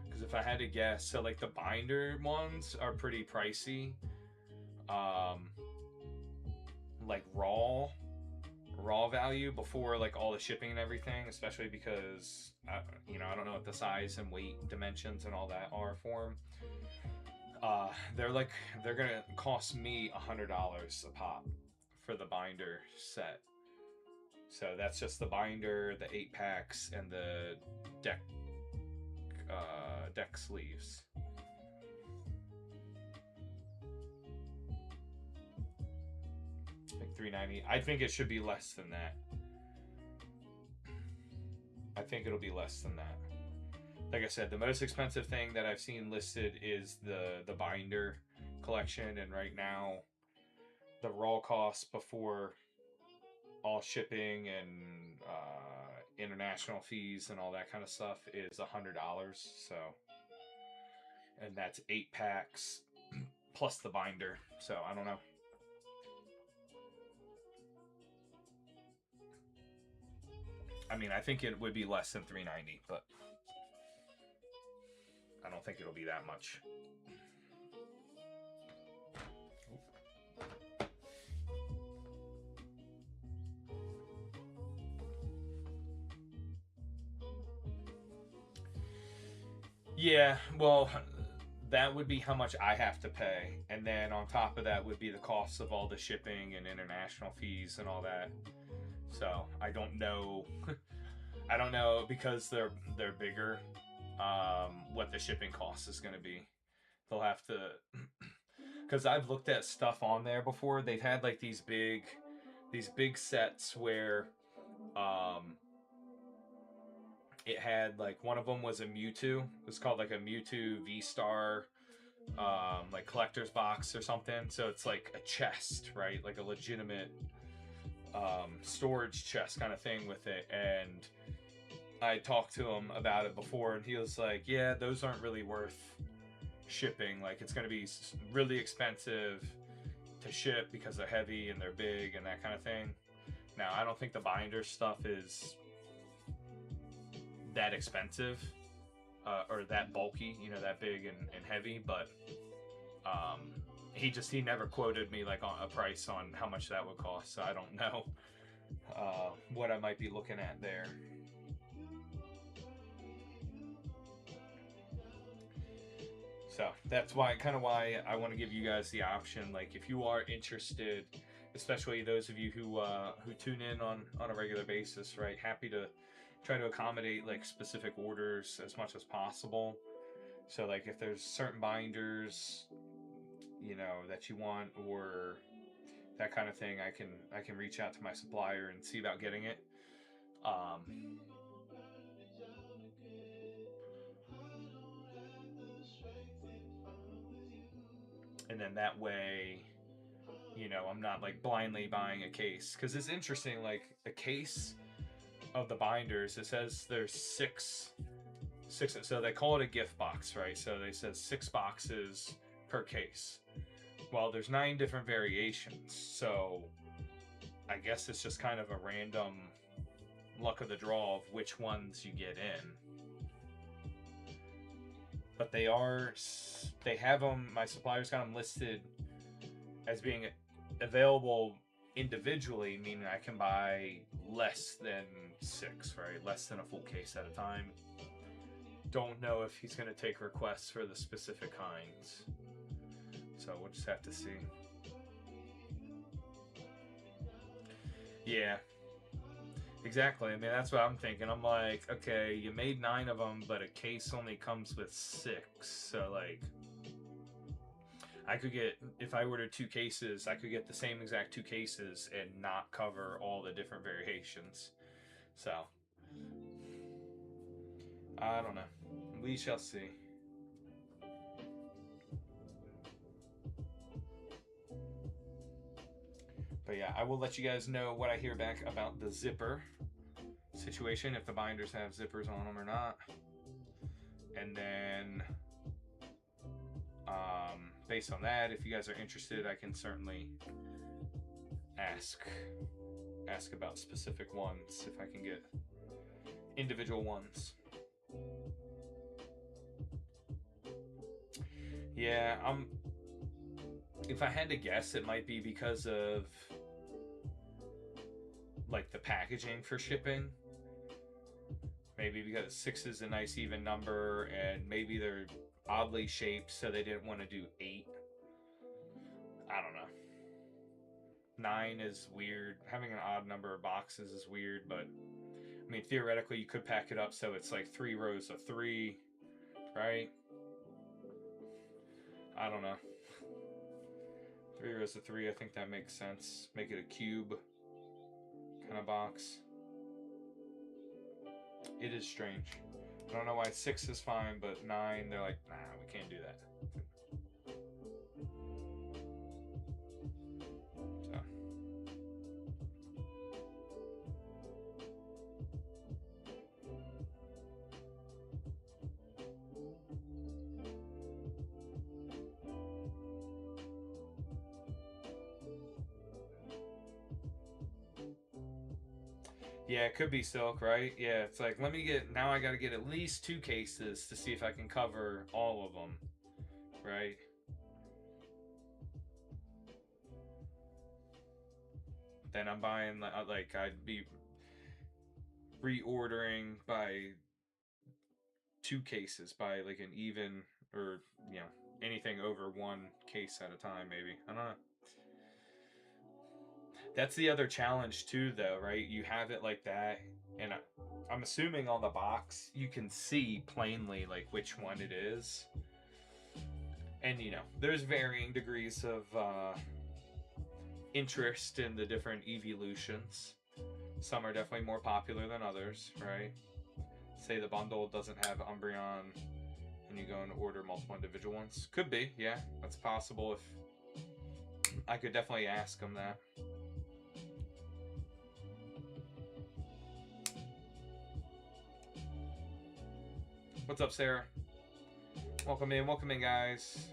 Because if I had to guess, so like the binder ones are pretty pricey. Like raw value before like all the shipping and everything, especially because you know, I don't know what the size and weight dimensions and all that are for them. They're gonna cost me $100 a pop for the binder set. So that's just the binder, the 8 packs, and the deck sleeves. Like $390. I think it should be less than that. I think it'll be less than that. Like I said, the most expensive thing that I've seen listed is the binder collection, and right now the raw cost before all shipping and international fees and all that kind of stuff is $100. So, and that's 8 packs plus the binder. So I don't know. I mean, I think it would be less than $390, but I don't think it'll be that much. Yeah, well, that would be how much I have to pay, and then on top of that would be the costs of all the shipping and international fees and all that. So I don't know. I don't know, because they're bigger, what the shipping cost is going to be. They'll have to, because I've looked at stuff on there before. They've had like these big sets where it had like, one of them was a Mewtwo. It was called like a Mewtwo V-Star like collector's box or something. So it's like a chest, right? Like a legitimate storage chest kind of thing with it. And I talked to him about it before, and he was like, "Yeah, those aren't really worth shipping. Like, it's going to be really expensive to ship because they're heavy and they're big and that kind of thing." Now, I don't think the binder stuff is that expensive or that bulky, you know, that big and heavy, but he never quoted me like on a price on how much that would cost, so I don't know what I might be looking at there. So that's why, kind of why I want to give you guys the option. Like, if you are interested, especially those of you who tune in on a regular basis, right? Happy to try to accommodate like specific orders as much as possible. So like, if there's certain binders, you know, that you want or that kind of thing, I can reach out to my supplier and see about getting it. And then that way, you know, I'm not like blindly buying a case, because it's interesting. Like, a case of the binders, it says there's six, so they call it a gift box, right? So they said 6 boxes per case. Well, there's 9 different variations, so I guess it's just kind of a random luck of the draw of which ones you get in. But they have them, my suppliers got them listed as being available individually, meaning I can buy less than 6, right? Less than a full case at a time. Don't know if he's going to take requests for the specific kinds, so we'll just have to see. Yeah, exactly. I mean, that's what I'm thinking. I'm like, okay, you made 9 of them, but a case only comes with 6. So, like, I could get, if I ordered 2 cases, I could get the same exact 2 cases and not cover all the different variations. So, I don't know. We shall see. But yeah, I will let you guys know what I hear back about the zipper situation, if the binders have zippers on them or not. And then, based on that, if you guys are interested, I can certainly ask about specific ones, if I can get individual ones. Yeah, if I had to guess, it might be because of like the packaging for shipping. Maybe because 6 is a nice even number, and maybe they're oddly shaped, so they didn't want to do 8. I don't know. 9 is weird. Having an odd number of boxes is weird, but I mean, theoretically, you could pack it up so it's like 3 rows of 3, right? I don't know. 3 rows of 3, I think that makes sense. Make it a cube kind of box. It is strange. I don't know why 6 is fine, but 9, they're like, nah, we can't do that. So. Yeah, it could be silk, right? Yeah, it's like, now I gotta get at least 2 cases to see if I can cover all of them, right? Then I'm buying, like, I'd be reordering by 2 cases, by like an even, or, you know, anything over 1 case at a time, maybe. I don't know. That's the other challenge too, though, right? You have it like that, and I'm assuming on the box you can see plainly like which one it is. And you know, there's varying degrees of interest in the different evolutions. Some are definitely more popular than others, right? Say the bundle doesn't have Umbreon and you go and order multiple individual ones. Could be, yeah, that's possible. If I could definitely ask them that. What's up, Sarah? Welcome in, guys.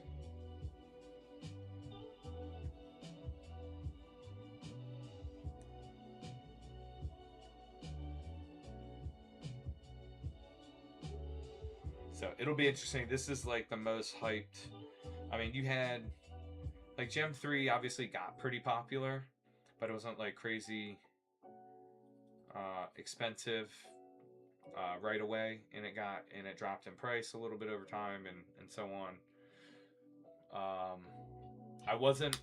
So it'll be interesting. This is like the most hyped. I mean, you had like Gem 3 obviously got pretty popular, but it wasn't like crazy expensive right away, and it dropped in price a little bit over time, and so on. I wasn't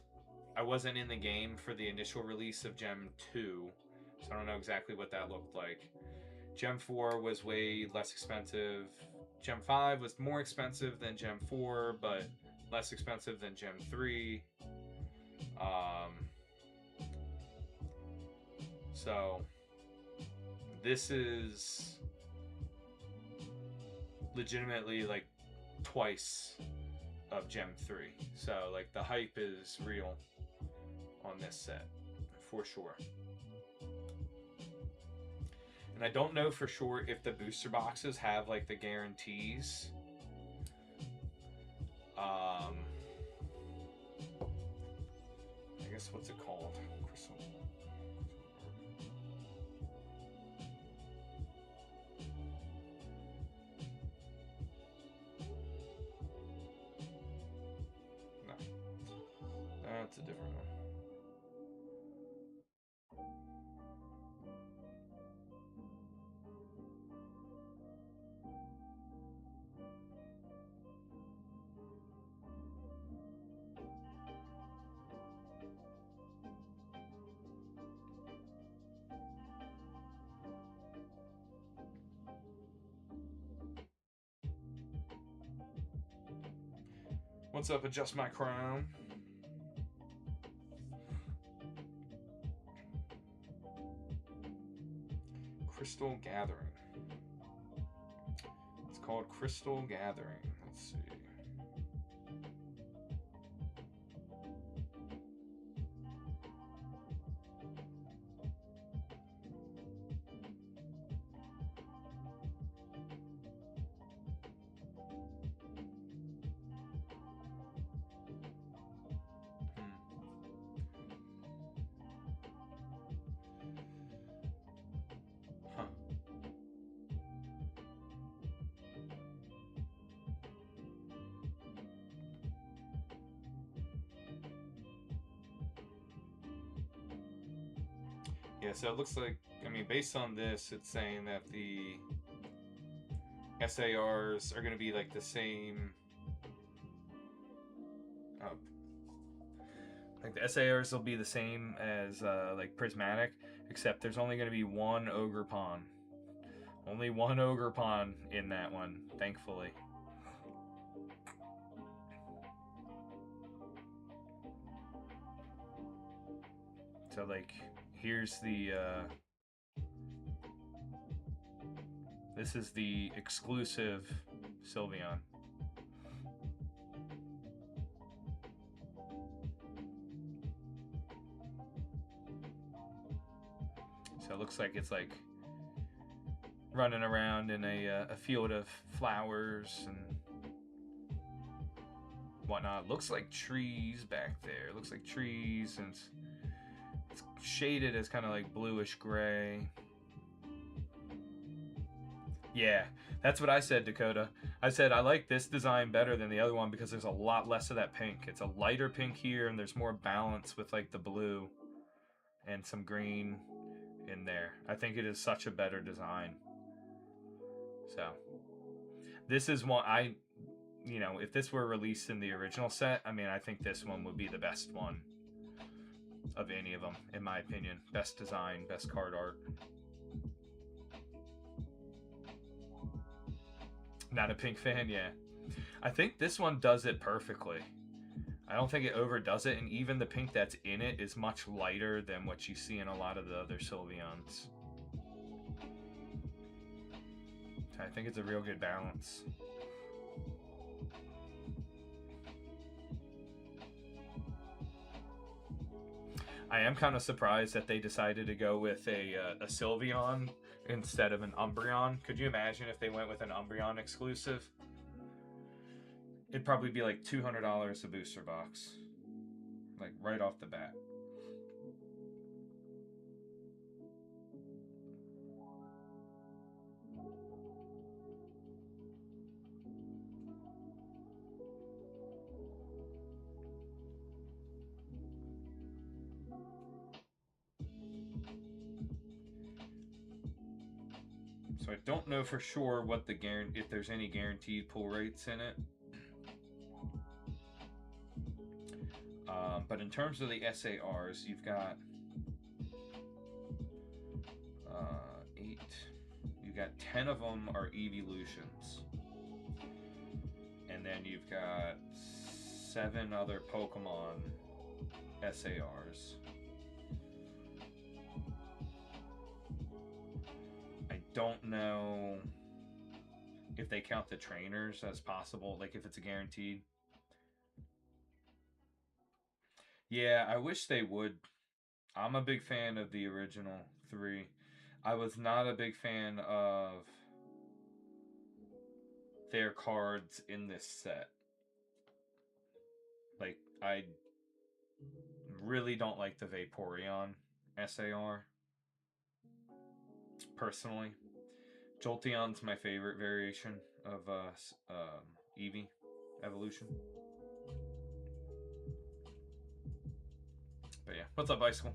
in the game for the initial release of Gem 2, so I don't know exactly what that looked like. Gem 4 was way less expensive. Gem 5 was more expensive than Gem 4, but less expensive than Gem 3. So this is legitimately like twice of Gem 3. So like the hype is real on this set for sure. And I don't know for sure if the booster boxes have like the guarantees. I guess what's it called? Crystal. No, that's a different one. What's up, Adjust My Crown? Crystal Gathering. It's called Crystal Gathering. Let's see. Yeah, so it looks like, I mean, based on this, it's saying that the SARs are going to be like the same. Like the SARs will be the same as like Prismatic, except there's only going to be one Ogerpon. Only one Ogerpon in that one, thankfully. So like, here's the this is the exclusive Sylveon. So it looks like it's like running around in a field of flowers and whatnot. Looks like trees back there. Looks like trees, and it's shaded as kind of like bluish gray. Yeah, that's what I said, Dakota. I said I like this design better than the other one because there's a lot less of that pink. It's a lighter pink here, and there's more balance with like the blue and some green in there. I think it is such a better design. So this is one you know, if this were released in the original set, I mean, I think this one would be the best one of any of them, in my opinion. Best design, best card art. Not a pink fan, yeah. I think this one does it perfectly. I don't think it overdoes it, and even the pink that's in it is much lighter than what you see in a lot of the other Sylveons. I think it's a real good balance. I am kind of surprised that they decided to go with a Sylveon instead of an Umbreon. Could you imagine if they went with an Umbreon exclusive? It'd probably be like $200 a booster box, like right off the bat. So I don't know for sure what the if there's any guaranteed pull rates in it. But in terms of the SARs, you've got 8. You've got 10 of them are evolutions, and then you've got 7 other Pokemon SARs. I don't know if they count the trainers as possible, like if it's a guaranteed. Yeah, I wish they would. I'm a big fan of the original 3. I was not a big fan of their cards in this set. Like, I really don't like the Vaporeon SAR, personally. Jolteon's my favorite variation of Eevee evolution. But yeah, what's up, Bicycle?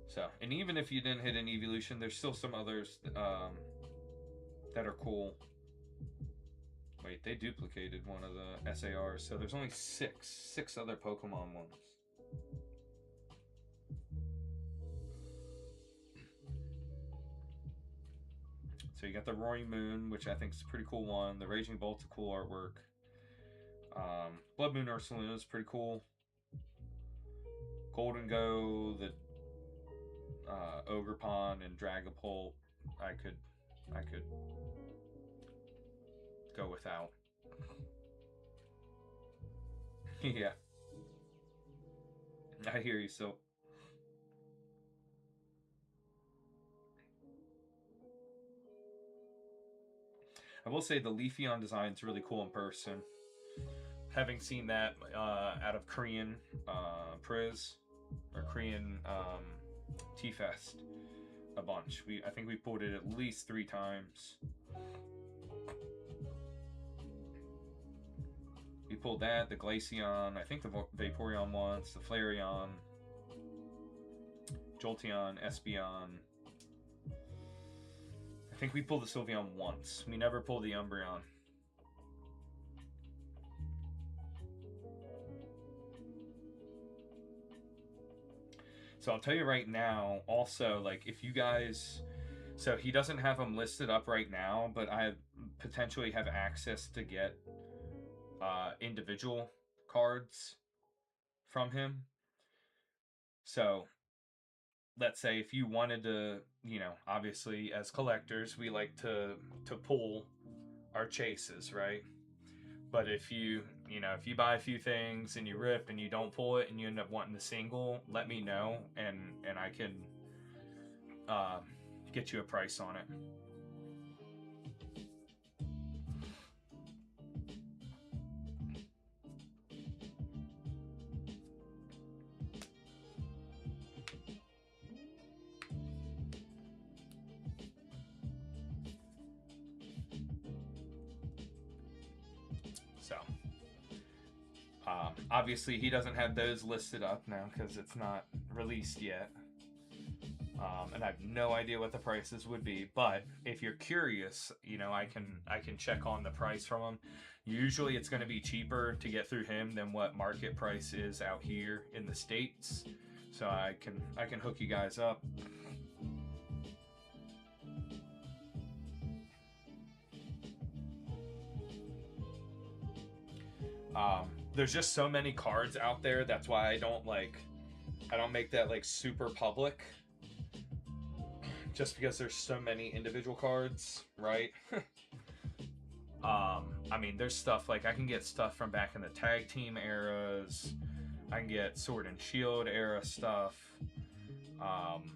So, and even if you didn't hit an evolution, there's still some others that are cool. Wait, they duplicated one of the SARs, so there's only 6 other Pokemon ones. So you got the Roaring Moon, which I think is a pretty cool one. The Raging Bolt's a cool artwork. Blood Moon Ursaluna is pretty cool. Goldengo, the Ogerpon, and Dragapult, I could go without. Yeah, I hear you. So I will say the Leafeon design is really cool in person. Having seen that out of Korean Priz or Korean T-Fest a bunch. I think we pulled it at least 3 times. We pulled that, the Glaceon, I think the Vaporeon once, the Flareon, Jolteon, Espeon. I think we pulled the Sylveon once. We never pulled the Umbreon. So I'll tell you right now, also, like, if you guys... So he doesn't have them listed up right now, but I potentially have access to get individual cards from him. So let's say if you wanted to, you know, obviously as collectors, we like to pull our chases, right? But if you buy a few things and you rip and you don't pull it and you end up wanting the single, let me know and I can get you a price on it. So, obviously he doesn't have those listed up now because it's not released yet. And I have no idea what the prices would be, but if you're curious, you know, I can check on the price from him. Usually it's going to be cheaper to get through him than what market price is out here in the States. So I can hook you guys up. There's just so many cards out there. That's why I don't make that like super public. Just because there's so many individual cards, right? I mean, there's stuff like I can get stuff from back in the tag team eras. I can get Sword and Shield era stuff. Um,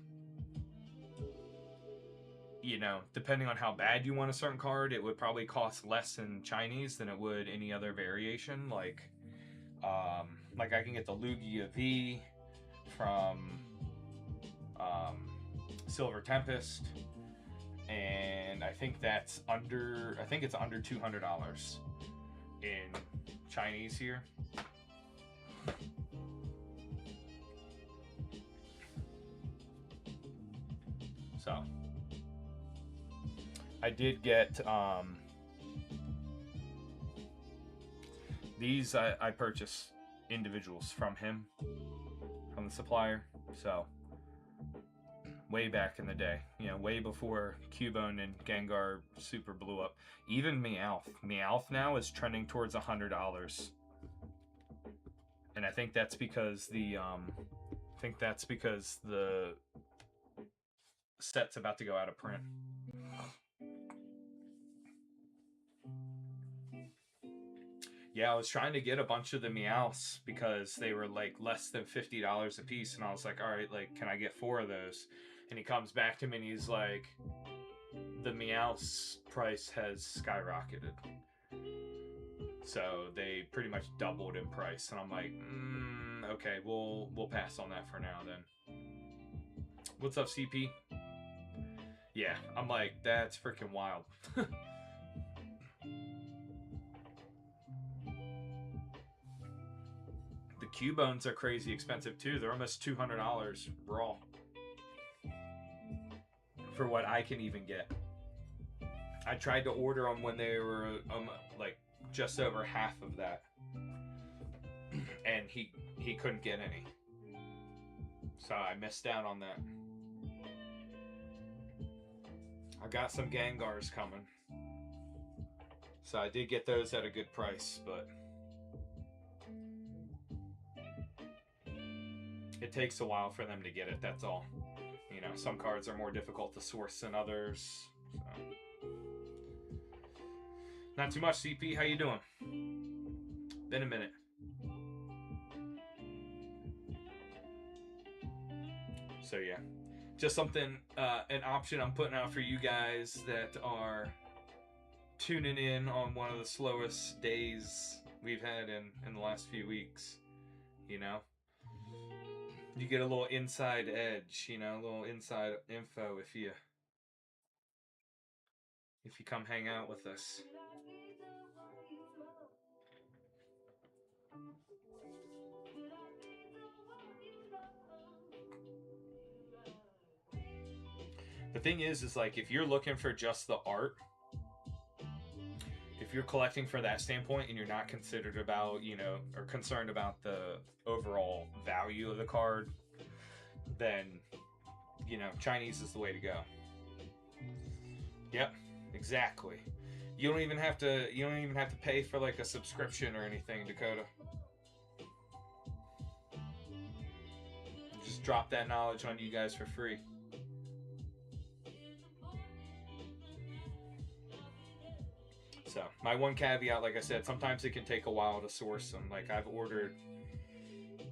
you know, depending on how bad you want a certain card, it would probably cost less in Chinese than it would any other variation. Like I can get the Lugia V from um, Silver Tempest, and I think it's under $200 in Chinese here. So I did get these. I purchased individuals from him, from the supplier. So way back in the day, you know, way before Cubone and Gengar Super blew up. Even Meowth now is trending towards $100, and I think that's because the set's about to go out of print. Yeah, I was trying to get a bunch of the Meowths because they were like less than $50 a piece, and I was like, all right, like, can I get 4 of those? And he comes back to me and he's like, the Meowths price has skyrocketed. So they pretty much doubled in price, and I'm like, okay, we'll pass on that for now then. What's up, CP? Yeah, I'm like, that's freaking wild. The Cubones are crazy expensive too. They're almost $200 raw for what I can even get. I tried to order them when they were like just over half of that, and he couldn't get any, so I missed out on that. I got some Gengars coming, so I did get those at a good price, but it takes a while for them to get it, that's all. You know, some cards are more difficult to source than others. So. Not too much, CP. How you doing? Been a minute. So yeah, just something, an option I'm putting out for you guys that are tuning in on one of the slowest days we've had in the last few weeks. You know, you get a little inside edge, you know, a little inside info if you come hang out with us. The thing is like, if you're looking for just the art, if you're collecting for that standpoint and you're not considered about, you know, or concerned about the overall value of the card, then, you know, Chinese is the way to go. Yep, exactly. You don't even have to pay for like a subscription or anything, Dakota. Just drop that knowledge on you guys for free. So my one caveat, like I said, sometimes it can take a while to source them. Like I've ordered,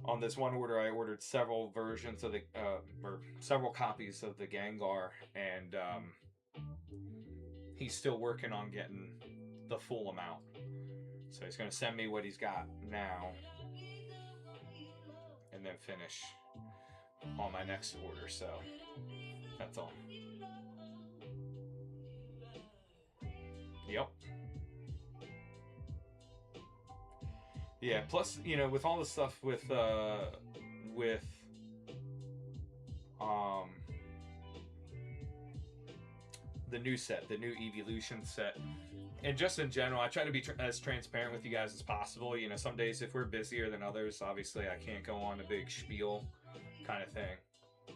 on this one order, I ordered several versions of the, or several copies of the Gengar, and he's still working on getting the full amount. So he's going to send me what he's got now, and then finish on my next order. So that's all. Yep. Yeah, plus, you know, with all the stuff with the new set, the new Evolution set, and just in general, I try to be as transparent with you guys as possible. You know, some days if we're busier than others, obviously I can't go on a big spiel kind of thing.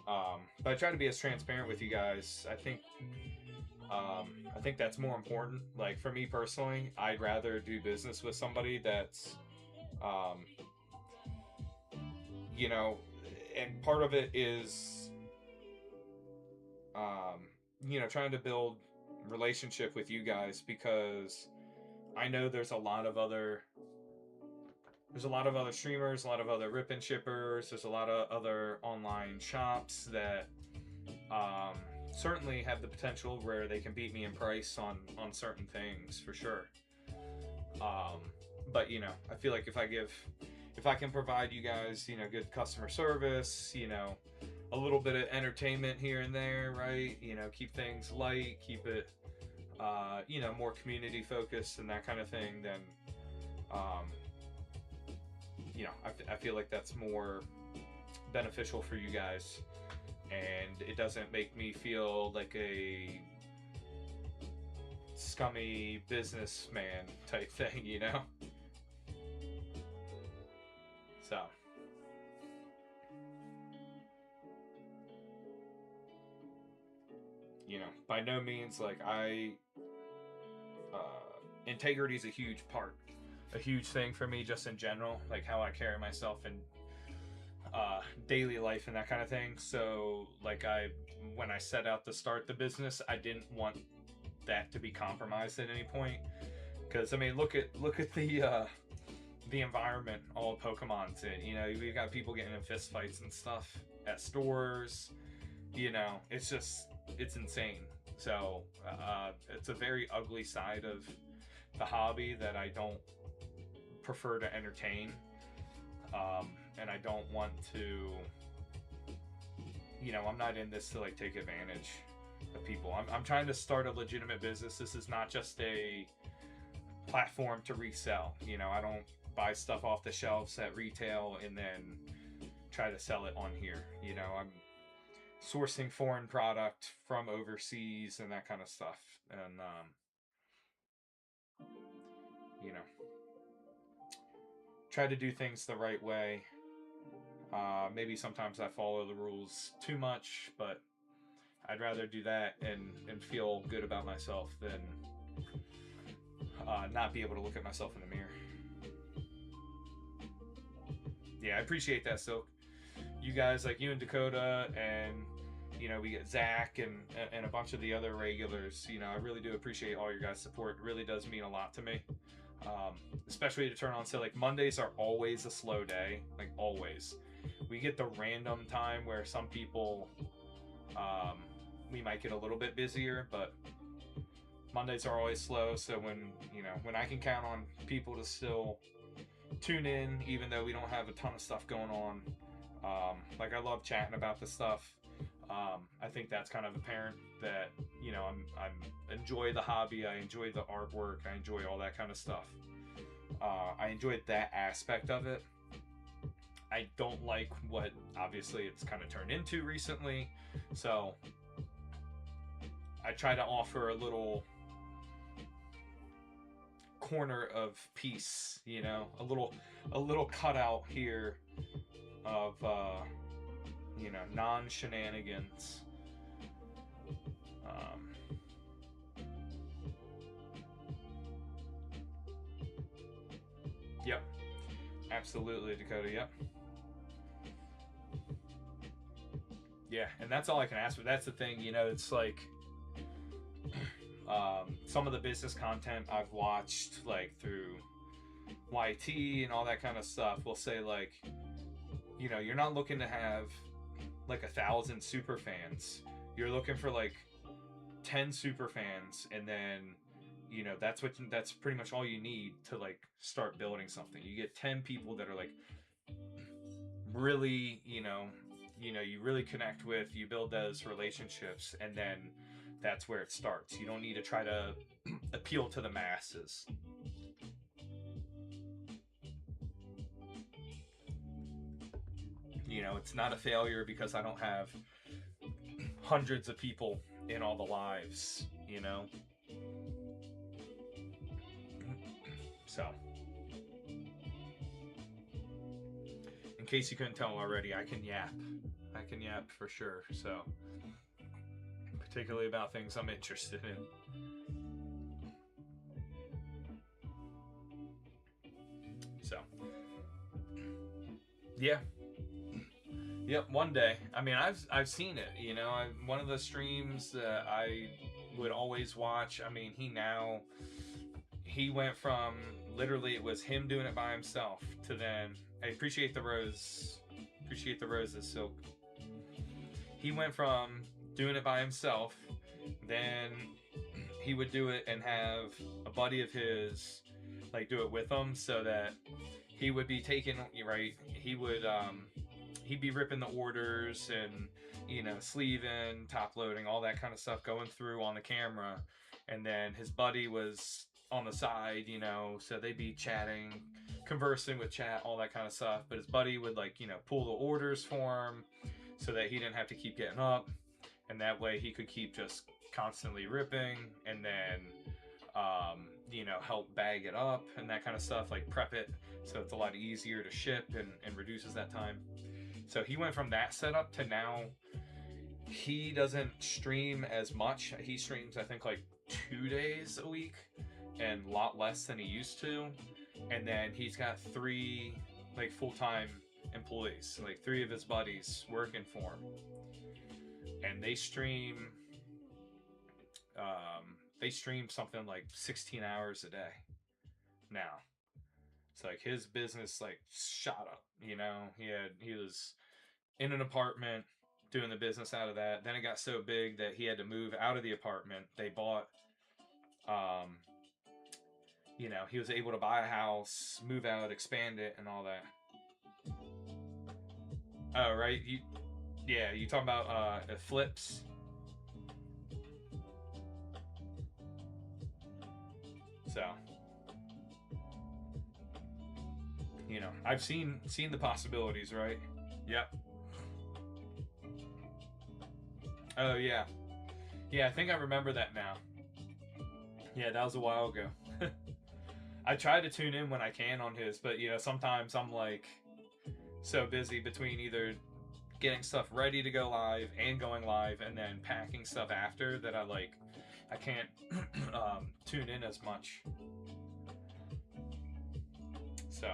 But I try to be as transparent with you guys. I think that's more important. Like for me personally, I'd rather do business with somebody that's, you know, and part of it is, you know, trying to build relationship with you guys, because I know there's a lot of other streamers, a lot of other rip and shippers. There's a lot of other online shops that um, certainly have the potential where they can beat me in price on certain things for sure. Um, but I feel like if I can provide you guys, good customer service, a little bit of entertainment here and there, right? Keep things light, keep it, more community focused and that kind of thing, then, um, I feel like that's more beneficial for you guys, and it doesn't make me feel like a scummy businessman type thing. So, by no means like uh, integrity is a huge part, a huge thing for me just in general, like how I carry myself in daily life and that kind of thing. So, like when I set out to start the business, I didn't want that to be compromised at any point. Because I mean, look at the environment all of Pokemon's in. We've got people getting in fist fights and stuff at stores. It's insane. So it's a very ugly side of the hobby that I don't prefer to entertain, and I don't want to. I'm not in this to like take advantage of people. I'm trying to start a legitimate business. This is not just a platform to resell. I don't buy stuff off the shelves at retail and then try to sell it on here. I'm sourcing foreign product from overseas and that kind of stuff. And, you know, try to do things the right way. Maybe sometimes I follow the rules too much, but I'd rather do that and feel good about myself than not be able to look at myself in the mirror. Yeah, I appreciate that, Silk. You guys, like you and Dakota, and we get Zach and a bunch of the other regulars. I really do appreciate all your guys' support. It really does mean a lot to me. Especially to turn on. So like Mondays are always a slow day, like always. We get the random time where some people, we might get a little bit busier, but Mondays are always slow. So when I can count on people to still tune in, even though we don't have a ton of stuff going on, like I love chatting about the stuff. I think that's kind of apparent that I'm enjoy the hobby, I enjoy the artwork, I enjoy all that kind of stuff. I enjoyed that aspect of it. I don't like what obviously it's kind of turned into recently, so I try to offer a little corner of peace, a little cutout here of non-shenanigans. Yep, absolutely, Dakota. Yep. Yeah, and that's all I can ask for. That's the thing, it's like some of the business content I've watched, like through YT and all that kind of stuff, will say like, you're not looking to have like 1,000 super fans. You're looking for like 10 super fans, and then that's pretty much all you need to like start building something. You get 10 people that are like really, you really connect with, you build those relationships, and then that's where it starts. You don't need to try to appeal to the masses. It's not a failure because I don't have hundreds of people in all the lives, So, in case you couldn't tell already, I can yap. I can yap for sure, so, particularly about things I'm interested in. So, yeah. Yep, one day. I mean, I've seen it. One of the streams that I would always watch. I mean, he he went from literally it was him doing it by himself to then I appreciate the rose, appreciate the roses, Silk. He went from doing it by himself, then he would do it and have a buddy of his like do it with him, so that he would be taking right. He would he'd be ripping the orders and sleeving, top loading, all that kind of stuff going through on the camera, and then his buddy was on the side, so they'd be chatting, conversing with chat, all that kind of stuff. But his buddy would pull the orders for him, so that he didn't have to keep getting up, and that way he could keep just constantly ripping, and then help bag it up and that kind of stuff, like prep it so it's a lot easier to ship and reduces that time. So he went from that setup to now he doesn't stream as much. He streams I think like 2 days a week and a lot less than he used to. And then he's got 3 like full-time employees, like 3 of his buddies working for him, and they stream something like 16 hours a day now. It's like his business like shot up, he was in an apartment doing the business out of that. Then it got so big that he had to move out of the apartment. They bought he was able to buy a house, move out, expand it, and all that. Oh, right. You talking about flips? So, I've seen the possibilities, right? Yep. Oh yeah, I think I remember that now. Yeah, that was a while ago. I try to tune in when I can on his, but sometimes I'm like so busy between either getting stuff ready to go live and going live and then packing stuff after that I can't tune in as much. So,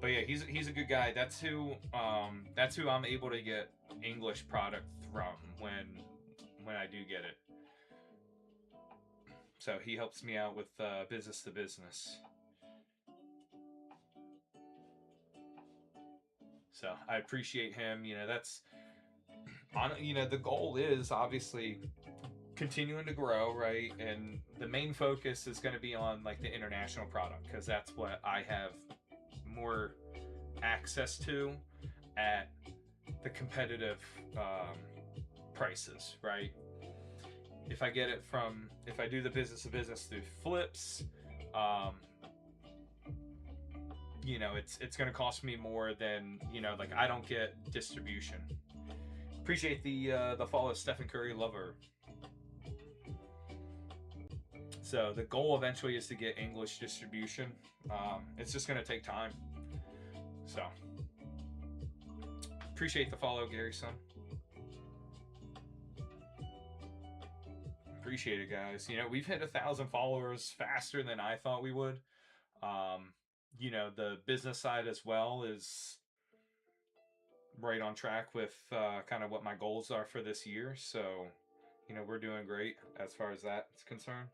but yeah, he's a good guy. That's who I'm able to get English product from when I do get it. So he helps me out with business to business. So I appreciate him. That's the goal is obviously continuing to grow, right? And the main focus is going to be on like the international product, because that's what I have more access to at the competitive prices, right? If I do the business to business through flips, it's going to cost me more than, like I don't get distribution. Appreciate the follow, Stephen Curry lover. So the goal eventually is to get English distribution. It's just going to take time. So appreciate the follow, Gary Son. Appreciate it, guys. We've hit 1,000 followers faster than I thought we would. The business side as well is right on track with kind of what my goals are for this year. So, we're doing great as far as that's concerned.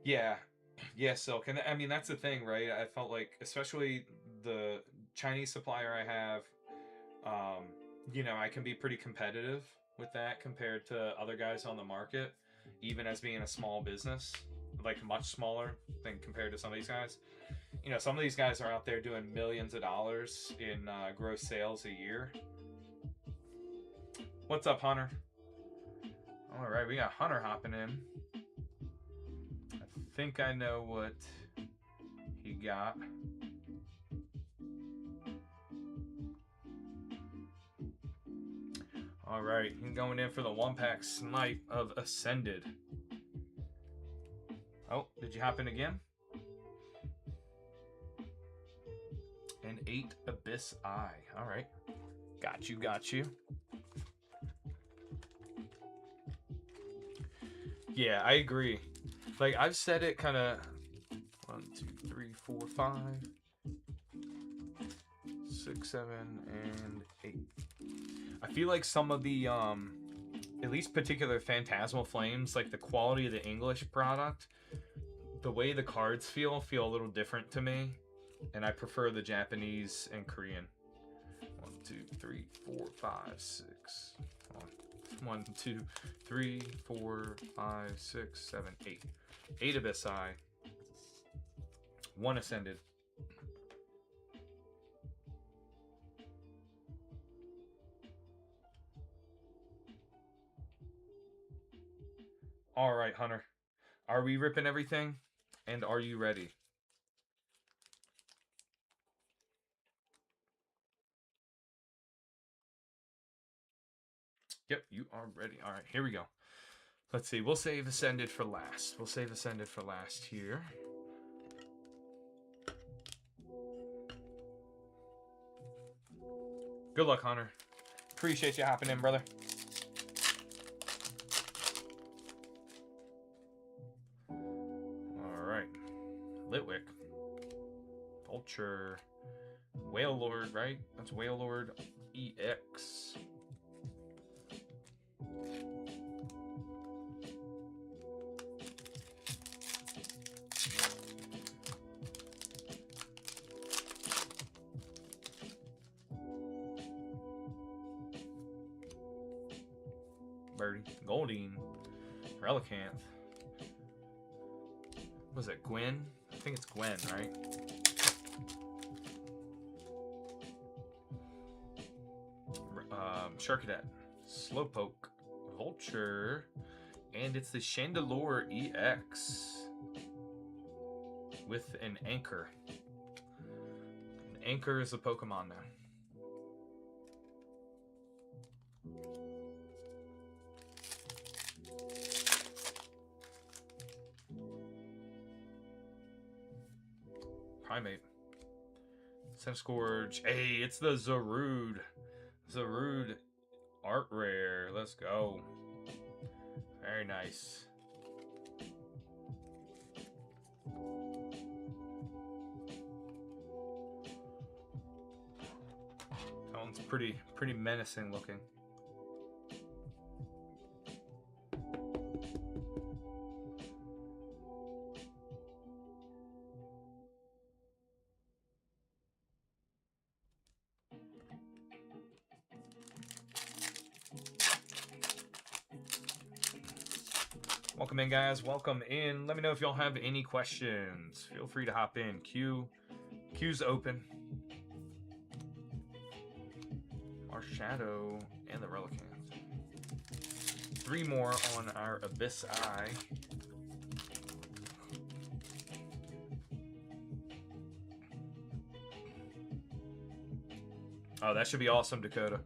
Yeah, Silk. And I mean, that's the thing, right? I felt like, especially the Chinese supplier I have, I can be pretty competitive with that compared to other guys on the market, even as being a small business, like much smaller than compared to some of these guys. Some of these guys are out there doing millions of dollars in gross sales a year. What's up, Hunter? All right, we got Hunter hopping in. I think I know what he got. All right, he's going in for the 1-pack snipe of Ascended. Oh, did you hop in again? An 8 Abyss Eye. All right, got you. Yeah, I agree. Like, I've said it kind of 1, 2, 3, 4, 5, 6, 7, and 8. I feel like some of the at least particular Phantasmal Flames, like the quality of the English product, the way the cards feel a little different to me, and I prefer the Japanese and Korean. 1, 2, 3, 4, 5, 6. 1, 2, 3, 4, 5, 6, 7, 8. 8 Abyssi. 1 Ascended. All right, Hunter. Are we ripping everything? And are you ready? Yep, you are ready. All right, here we go. Let's see. We'll save Ascended for last. We'll save Ascended for last here. Good luck, Hunter. Appreciate you hopping in, brother. All right. Litwick. Vulture. Whale Lord, right? That's Whale Lord EX. Birdie. Goldeen. Relicanth. Was it Gwen? I think it's Gwen, right? Sharkadet. Slowpoke. Vulture. And it's the Chandelure EX. With an Anchor. An Anchor is a Pokemon now. Primate. Centiskorch. Hey, it's the Zarude. Zarude art rare. Let's go. Very nice. That one's pretty menacing looking. Welcome in, guys. Welcome in. Let me know if y'all have any questions. Feel free to hop in. Queue's open. Our Shadow and the Relicanth. 3 more on our Abyssi. Oh, that should be awesome, Dakota.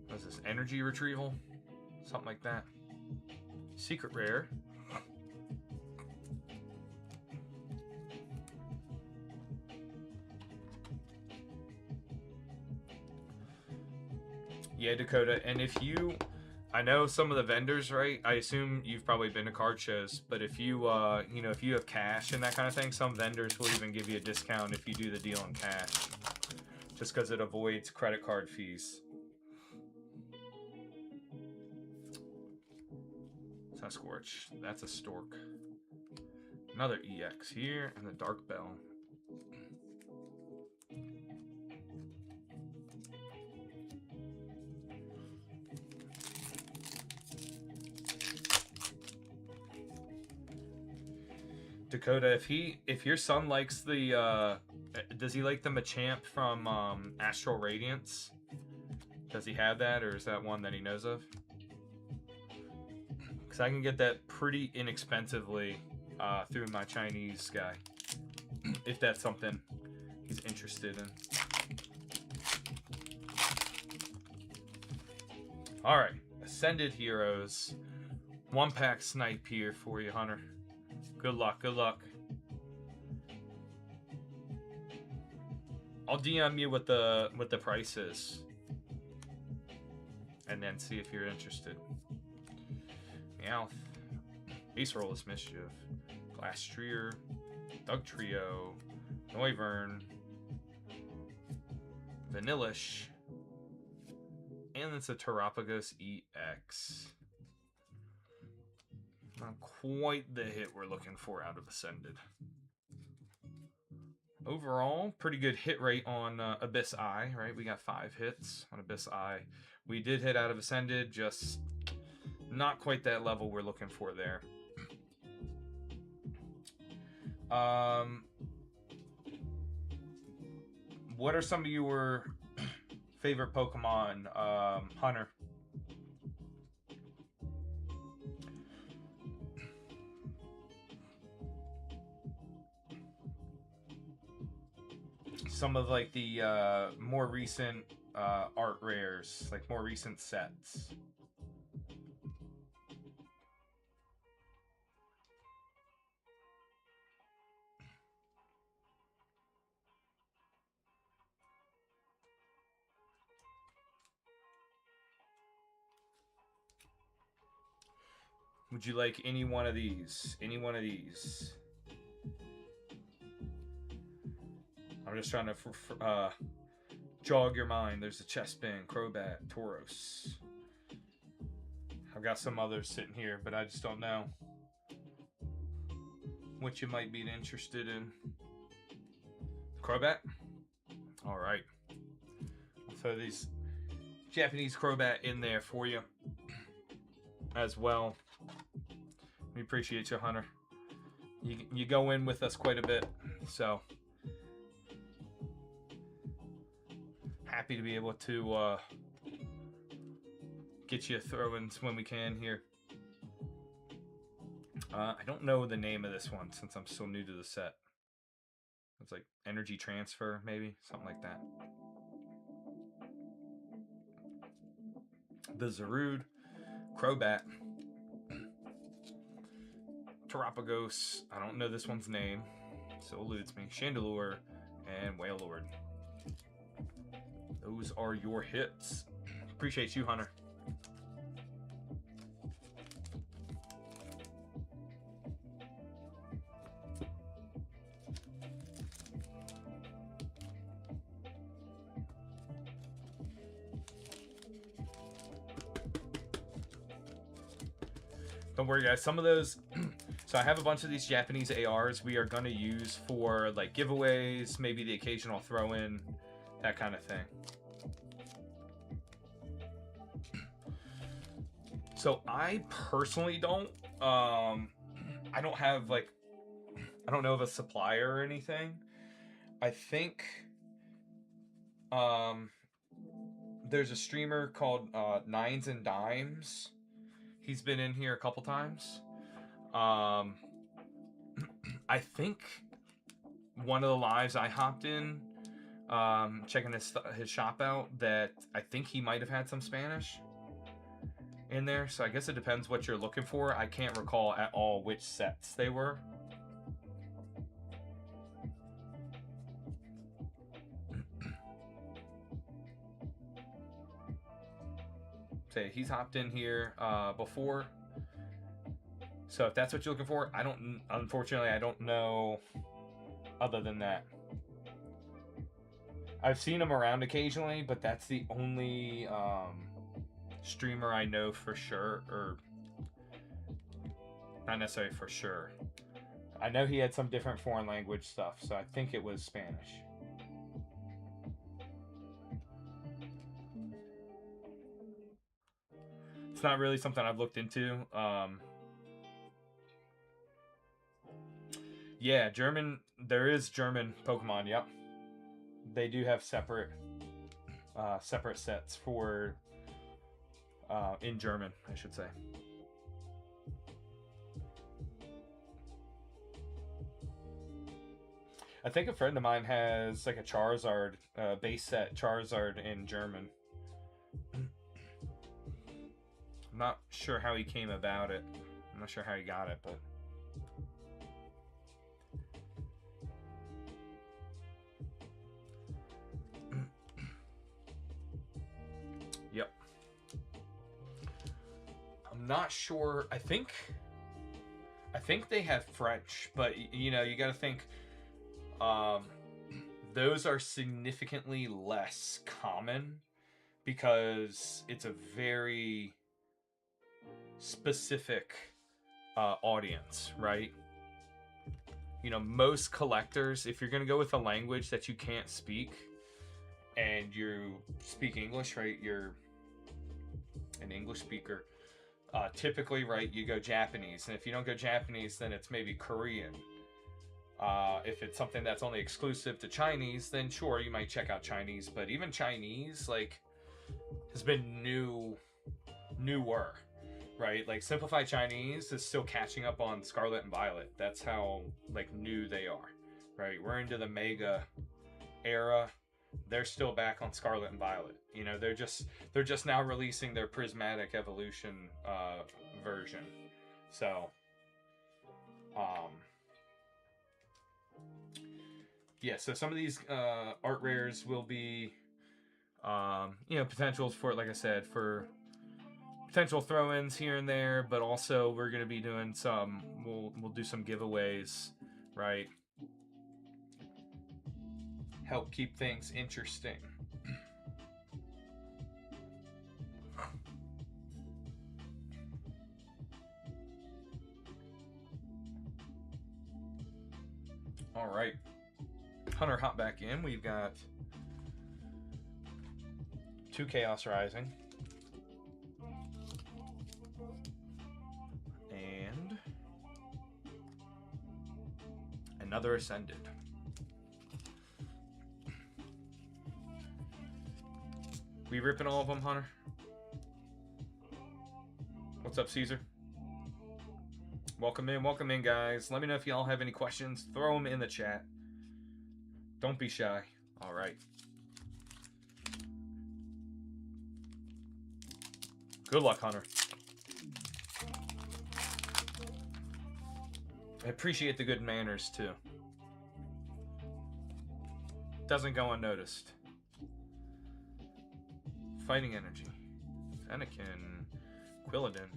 What's this? Energy Retrieval? Something like that. Secret Rare. Yeah, Dakota. And if you... I know some of the vendors, right? I assume you've probably been to card shows, but if you, you know, if you have cash and that kind of thing, some vendors will even give you a discount if you do the deal in cash, just because it avoids credit card fees. Sasquatch, that's a Stork. Another EX here, and the Dark Bell. Dakota, if your son likes the does he like the Machamp from Astral Radiance? Does he have that, or is that one that he knows of? Because I can get that pretty inexpensively through my Chinese guy, if that's something he's interested in. All right, Ascended Heroes, 1-pack snipe here for you, Hunter. Good luck, good luck. I'll DM you what the price is, and then see if you're interested. Meowth, Acerolas Mischief, Glastrier, Dugtrio, Noivern, Vanillish. And it's a Terapagos EX. Not quite the hit we're looking for out of Ascended. Overall, pretty good hit rate on Abyss Eye, right? We got 5 hits on Abyss Eye. We did hit out of Ascended, just not quite that level we're looking for there. What are some of your favorite Pokemon, Hunter? Some of like the more recent art rares, like more recent sets. Would you like any one of these? Any one of these? I'm just trying to jog your mind. There's a Chespin, Crobat, Tauros. I've got some others sitting here, but I just don't know what you might be interested in. Crobat? Alright. I'll throw these Japanese Crobat in there for you as well. We appreciate you, Hunter. You go in with us quite a bit, so happy to be able to get you throw-ins when we can here. I don't know the name of this one since I'm so new to the set. It's like Energy Transfer, maybe? Something like that. The Zarude, Crobat, Terapagos, I don't know this one's name, so eludes me, Chandelure, and Wailord. Those are your hits. Appreciate you, Hunter. Don't worry, guys. Some of those... So I have a bunch of these Japanese ARs we are going to use for like giveaways, maybe the occasional throw-in, that kind of thing. So I personally don't, I don't have like, I don't know of a supplier or anything. I think there's a streamer called Nines and Dimes. He's been in here a couple times. I think one of the lives I hopped in, checking his shop out, that I think he might have had some Spanish in there. So I guess it depends what you're looking for. I can't recall at all which sets they were. Say he's hopped in here before. So if that's what you're looking for, unfortunately, I don't know other than that. I've seen him around occasionally, but that's the only streamer I know for sure, or not necessarily for sure. I know he had some different foreign language stuff, so I think it was Spanish. It's not really something I've looked into. Yeah, German. There is German Pokemon. Yep, they do have separate sets for in German, I should say. I think a friend of mine has like a Charizard base set Charizard in German. I'm not sure how he came about it. I'm not sure how he got it, but. Yep. I'm not sure. I think they have French, but you know, you got to think those are significantly less common because it's a very specific audience, right? You know, most collectors, if you're going to go with a language that you can't speak and you speak English, right? You're an English speaker. Typically, right, you go Japanese. And if you don't go Japanese, then it's maybe Korean. If it's something that's only exclusive to Chinese, then sure, you might check out Chinese. But even Chinese, like, has been newer, right? Like, Simplified Chinese is still catching up on Scarlet and Violet. That's how, like, new they are, right? We're into the Mega era. They're still back on Scarlet and Violet. You know, they're just now releasing their Prismatic Evolution version. So, yeah. So some of these art rares will be, you know, potentials for, like I said, for potential throw-ins here and there, but also we're gonna be doing some. We'll do some giveaways, right? Help keep things interesting. All right, Hunter, hop back in. We've got 2 Chaos Rising and another Ascended. We ripping all of them, Hunter? What's up, Caesar? Welcome in, guys. Let me know if y'all have any questions. Throw them in the chat. Don't be shy. All right. Good luck, Hunter. I appreciate the good manners, too. Doesn't go unnoticed. Fighting Energy. Fennekin. Quilladin.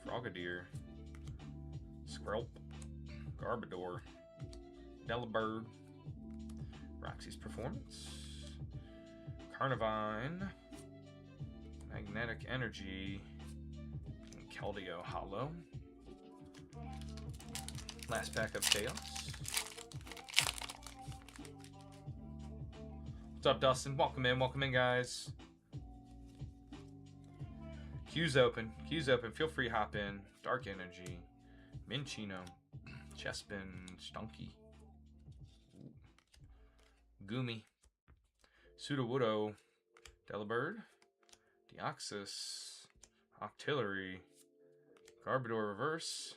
Frogadier. Skrelp. Garbodor. Delibird. Roxy's Performance. Carnivine. Magnetic Energy. And Keldeo Hollow. Last pack of Chaos. What's up, Dustin? Welcome in, guys. Queue's open. Feel free to hop in. Dark Energy. Minchino. Chespin. Stunky. Goomy. Sudowoodo. Delibird. Deoxys. Octillery. Garbodor Reverse.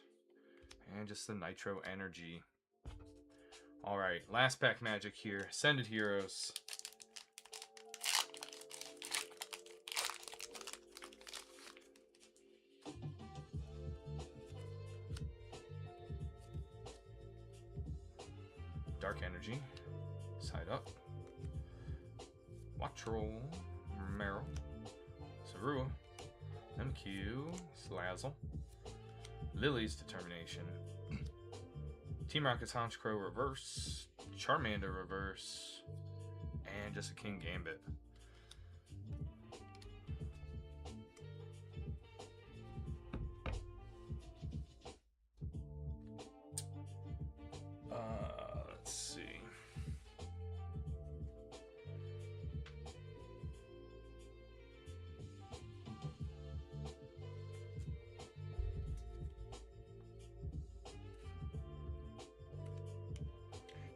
And just the Nitro Energy. Alright, last pack magic here. Ascended Heroes. Dark Energy. Side up. Wattrel. Meryl. Sarua. MQ. Slazzle. Lily's Determination. Team Rocket's Honchkrow Reverse. Charmander Reverse. And just a King Gambit. Let's see.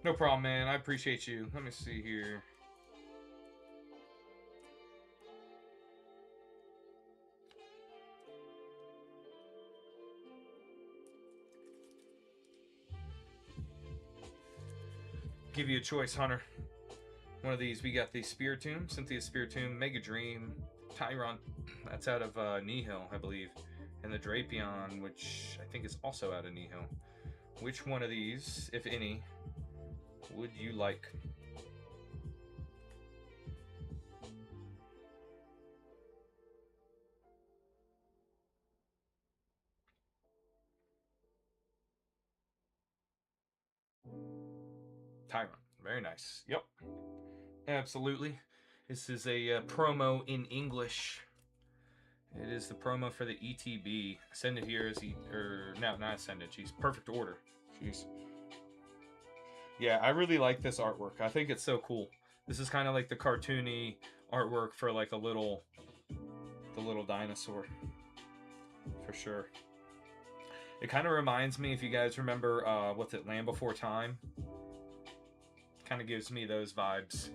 No problem, man. I appreciate you. Let me see here. Give you a choice, Hunter. One of these. We got the Spiritomb, Cynthia's Spiritomb, Mega Dream, Tyron. That's out of Nihil, I believe. And the Drapion, which I think is also out of Nihil. Which one of these, if any, would you like? Tyron. Very nice. Yep. Absolutely. This is a promo in English. It is the promo for the ETB. Send it here as no, not send it. Jeez, perfect order. Jeez. Yeah, I really like this artwork. I think it's so cool. This is kind of like the cartoony artwork for like the little dinosaur, for sure. It kind of reminds me, if you guys remember, what's it, Land Before Time? Kind of gives me those vibes.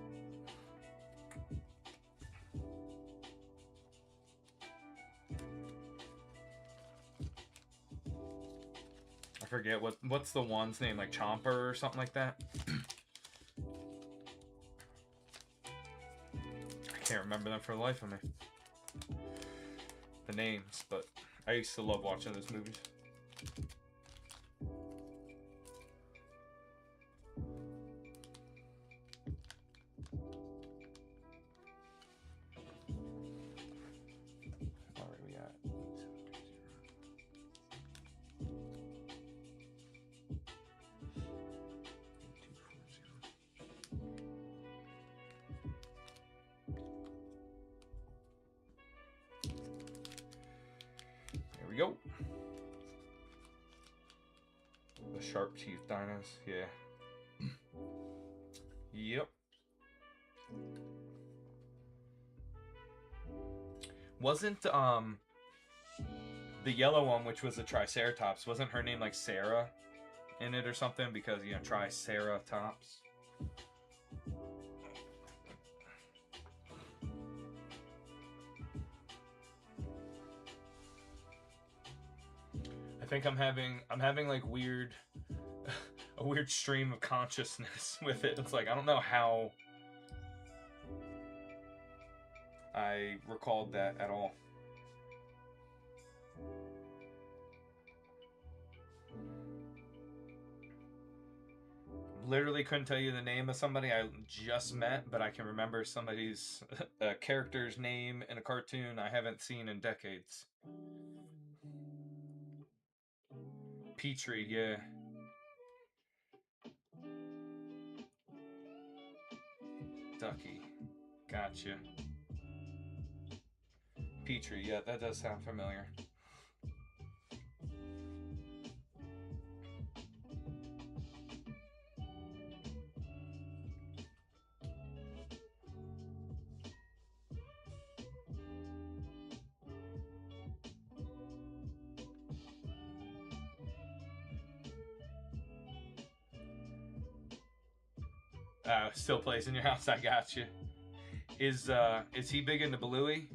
I forget what's the one's name, like Chomper or something like that. I can't remember them for the life of me. The names, but I used to love watching those movies. There we go. The sharp teeth dinos, yeah. Yep. Wasn't the yellow one, which was a Triceratops, wasn't her name like Sarah in it or something? Because, you know, Triceratops. I think I'm having like a weird stream of consciousness with it. It's like, I don't know how I recalled that at all. Literally couldn't tell you the name of somebody I just met, but I can remember somebody's character's name in a cartoon I haven't seen in decades. Petrie, yeah. Ducky. Gotcha. Petrie, yeah, that does sound familiar. Still plays in your house, I got you. Is he big into Bluey?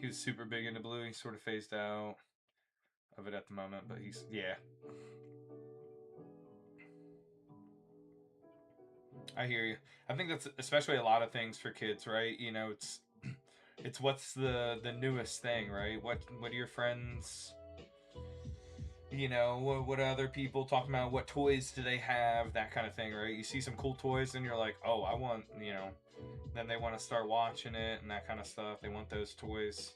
He was super big into Bluey, sort of phased out of it at the moment, but he's, yeah. I hear you. I think that's especially a lot of things for kids, right? You know, it's what's the newest thing, right? What are your friends, you know, what are other people talking about? What toys do they have? That kind of thing, right? You see some cool toys and you're like, oh, I want, you know, then they want to start watching it and that kind of stuff. They want those toys.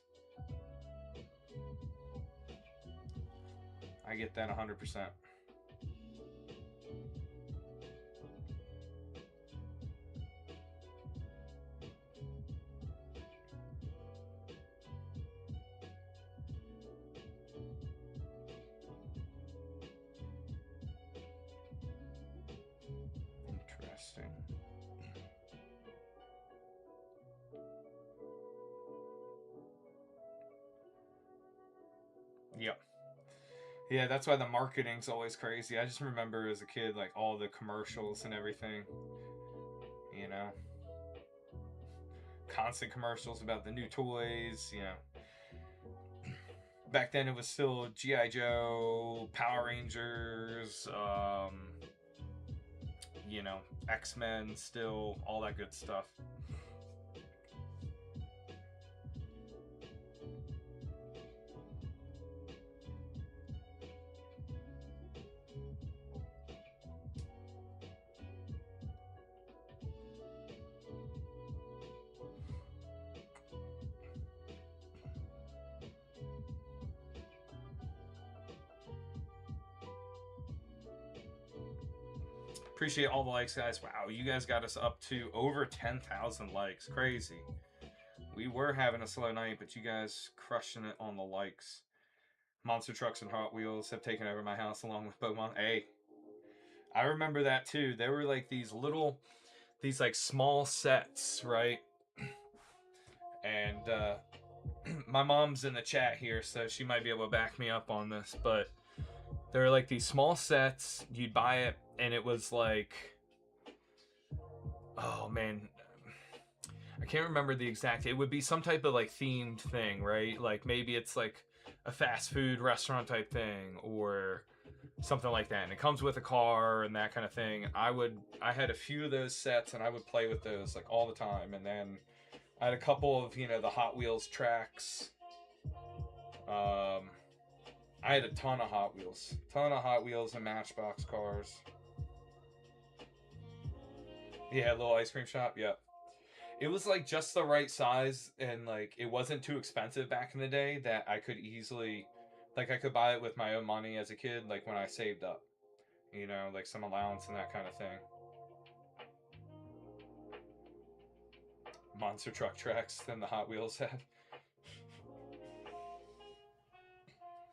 I get that 100%. Yeah, that's why the marketing's always crazy. I just remember as a kid, like all the commercials and everything. You know, constant commercials about the new toys. You know, back then it was still GI Joe, Power Rangers. You know, X Men, still all that good stuff. Appreciate all the likes, guys. Wow, you guys got us up to over 10,000 likes. Crazy. We were having a slow night, but you guys crushing it on the likes. Monster Trucks and Hot Wheels have taken over my house along with Pokemon. Hey, I remember that too. There were like these like small sets, right? And my mom's in the chat here, so she might be able to back me up on this. But there are like these small sets. You'd buy it, and it was like, oh man, I can't remember the exact. It would be some type of like themed thing, right? Like maybe it's like a fast food restaurant type thing, or something like that. And it comes with a car and that kind of thing. I had a few of those sets, and I would play with those like all the time. And then I had a couple of the Hot Wheels tracks. I had a ton of Hot Wheels and Matchbox cars. Yeah, little ice cream shop. Yep. It was like just the right size, and like it wasn't too expensive back in the day that I could easily, like, I could buy it with my own money as a kid, like when I saved up, like some allowance and that kind of thing. Monster truck tracks than the Hot Wheels had.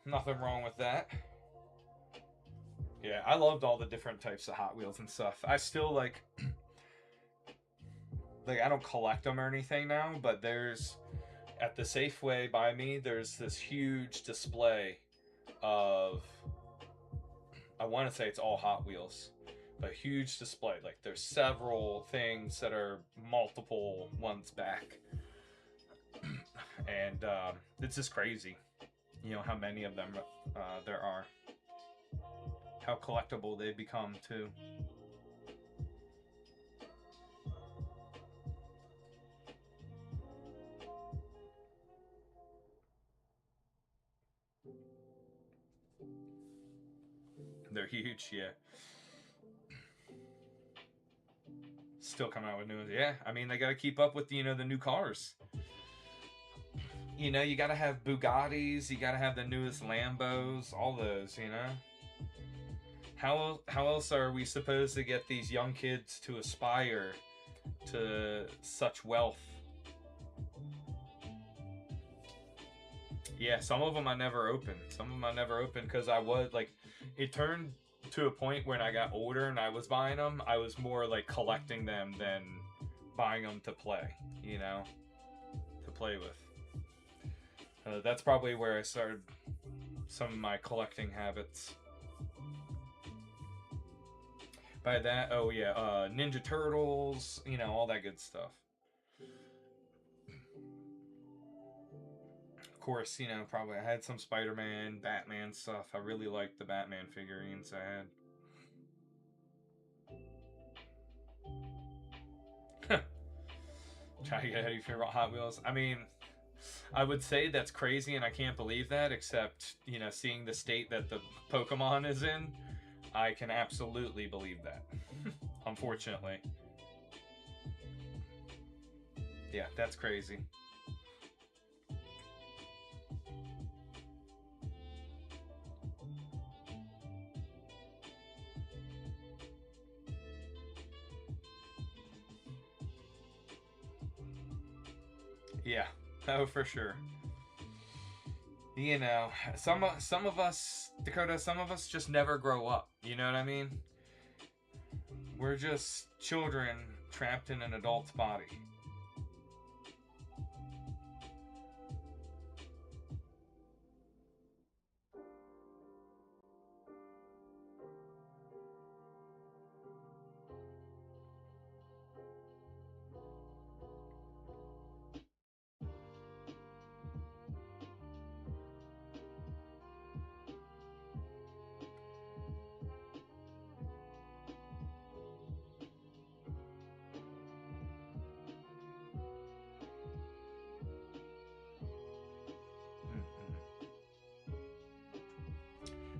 Nothing wrong with that. Yeah, I loved all the different types of Hot Wheels and stuff. I still like I don't collect them or anything now, but there's at the Safeway by me, there's this huge display of, I want to say it's all Hot Wheels, but huge display. Like there's several things that are multiple ones back, and it's just crazy, how many of them there are, how collectible they become too. They're huge, yeah. Still coming out with new ones, yeah. I mean, they got to keep up with the new cars. You got to have Bugattis, you got to have the newest Lambos, all those. How else are we supposed to get these young kids to aspire to such wealth? Yeah, some of them I never opened. Because I was like, it turned to a point when I got older and I was buying them. I was more like collecting them than buying them to play. To play with. That's probably where I started some of my collecting habits. By that, oh yeah, Ninja Turtles, all that good stuff. Of course, probably I had some Spider-Man, Batman stuff. I really liked the Batman figurines I had. Try to get out of your favorite Hot Wheels. I mean, I would say that's crazy, and I can't believe that. Except, seeing the state that the Pokemon is in, I can absolutely believe that. Unfortunately, yeah, that's crazy. Yeah, oh for sure. Some of us, Dakota, some of us just never grow up. You know what I mean? We're just children trapped in an adult's body.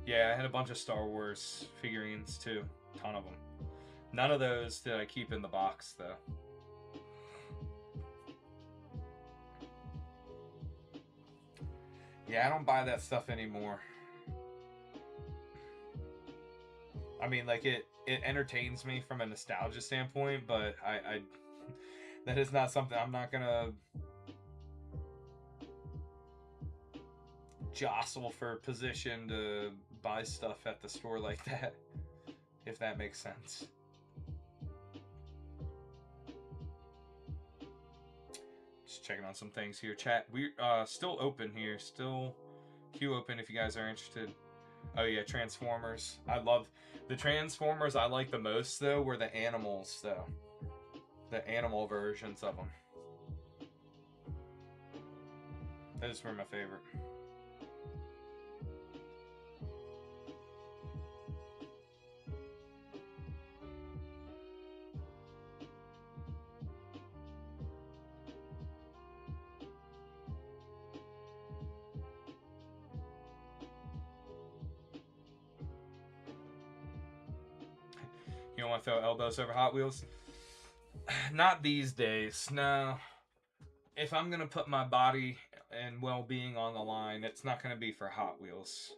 Yeah, I had a bunch of Star Wars figurines too. Ton of them. None of those did I keep in the box though. Yeah, I don't buy that stuff anymore. I mean, like it entertains me from a nostalgia standpoint, but I that is not something I'm not gonna jostle for position to buy stuff at the store like that, if that makes sense. Just checking on some things here. Chat, we still open here, still queue open if you guys are interested. Oh yeah, Transformers. I love the Transformers. I like the most though were the animals though, the animal versions of them. Those were my favorite. You don't want to throw elbows over Hot Wheels? Not these days. No. If I'm gonna put my body and well-being on the line, it's not gonna be for Hot Wheels.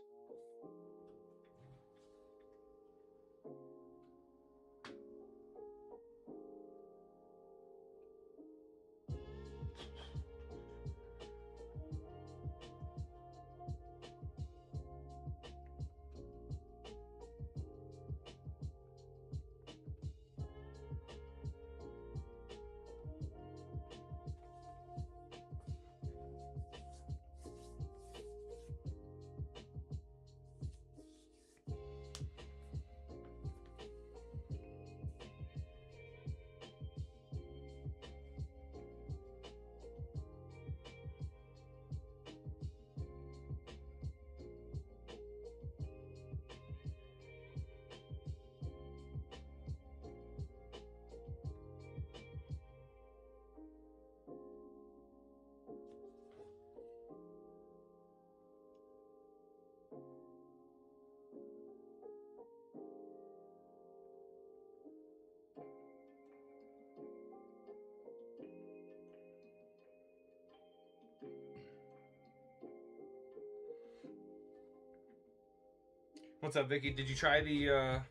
What's up, Vicky? Did you try that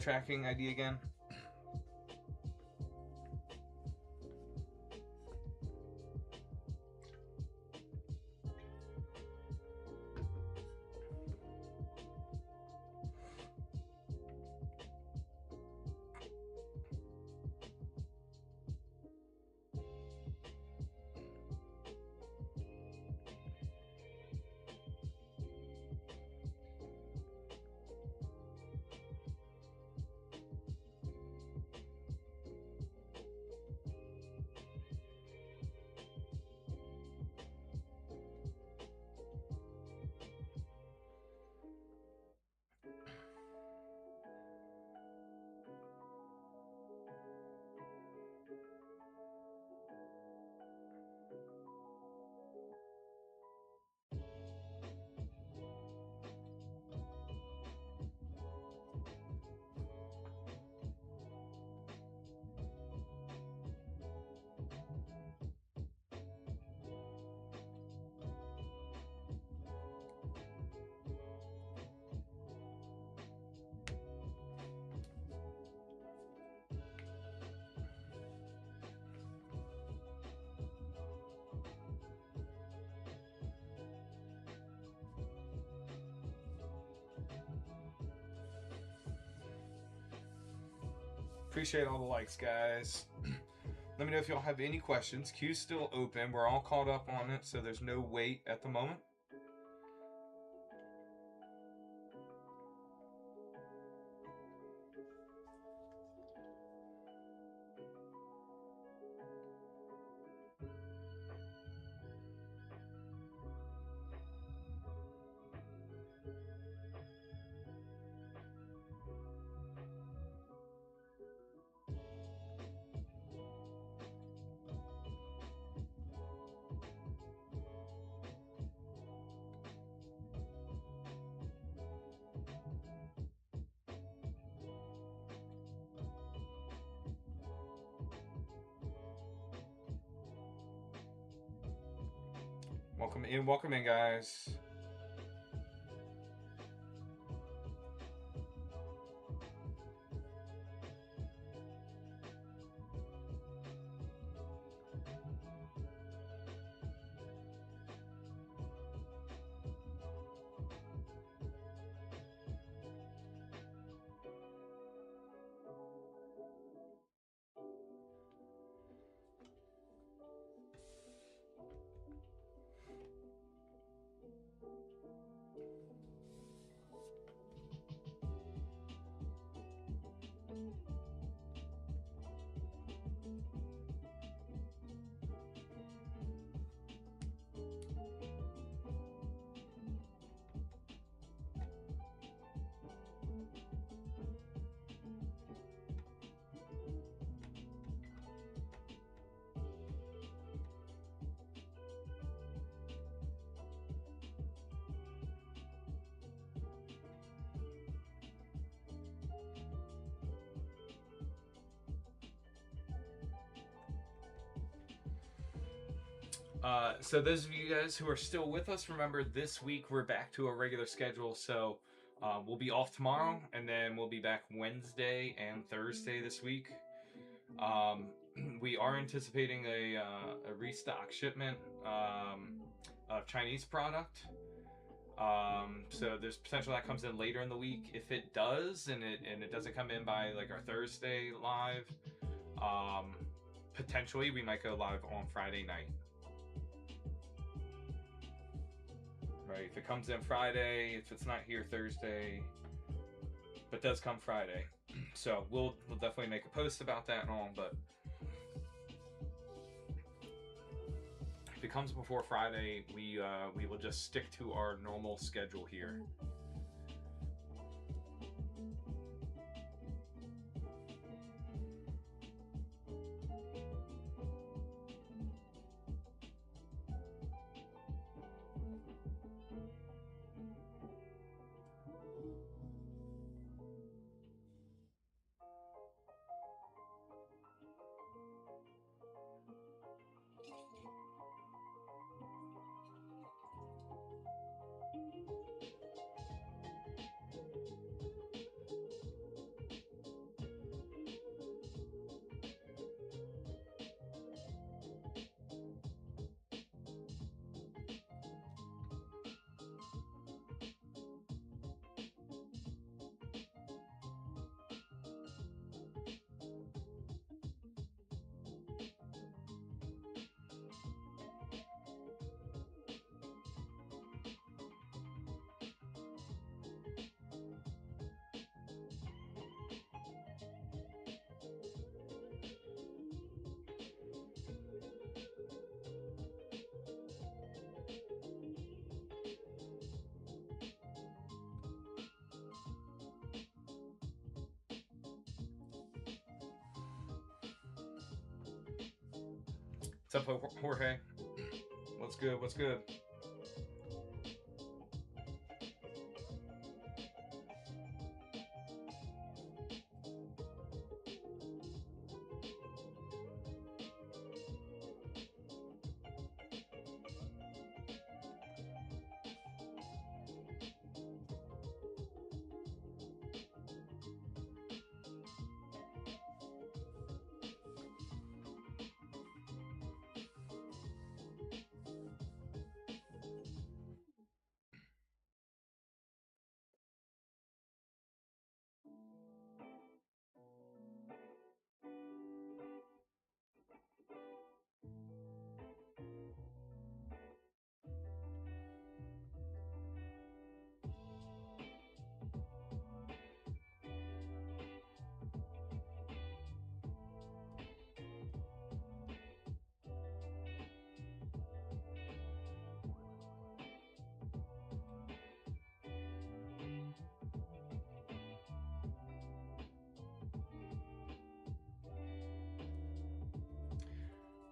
tracking ID again? Appreciate all the likes, guys. Let me know if y'all have any questions. Queue's still open. We're all caught up on it, so there's no wait at the moment. welcome in, guys. So those of you guys who are still with us, remember this week we're back to a regular schedule. So we'll be off tomorrow, and then we'll be back Wednesday and Thursday this week. We are anticipating a restock shipment of Chinese product. So there's potential that comes in later in the week. If it does, and it doesn't come in by like our Thursday live, potentially we might go live on Friday night. Right, if it comes in Friday, if it's not here Thursday, but does come Friday, so we'll definitely make a post about that and all. But if it comes before Friday, we will just stick to our normal schedule here. What's up, Jorge? What's good? What's good?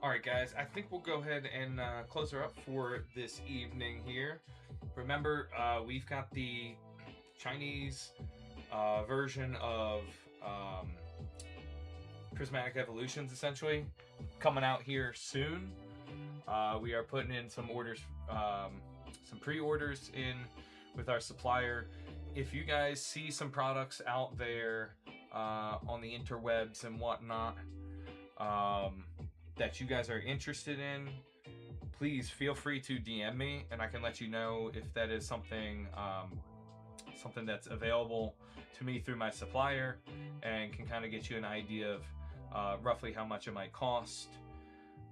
All right, guys, I think we'll go ahead and close her up for this evening here. Remember, we've got the Chinese version of Prismatic Evolutions, essentially, coming out here soon. We are putting in some orders, some pre-orders in with our supplier. If you guys see some products out there on the interwebs and whatnot that you guys are interested in, please feel free to DM me, and I can let you know if that is something something that's available to me through my supplier, and can kind of get you an idea of roughly how much it might cost,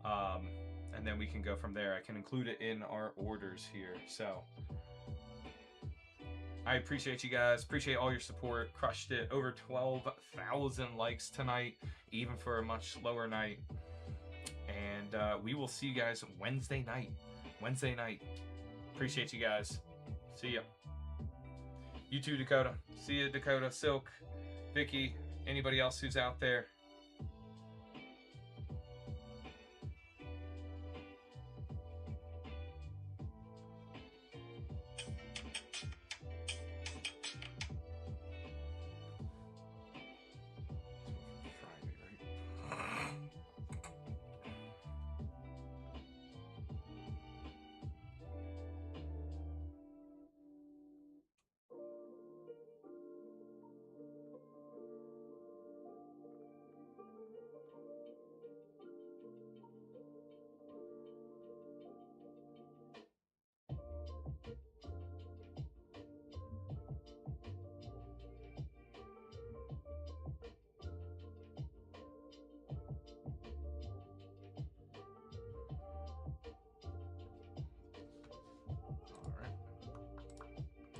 and then we can go from there. I can include it in our orders here. So I appreciate you guys. Appreciate all your support. Crushed it. Over 12,000 likes tonight, even for a much slower night. And we will see you guys Wednesday night. Appreciate you guys. See ya. You too, Dakota. See ya, Dakota, Silk, Vicky, anybody else who's out there.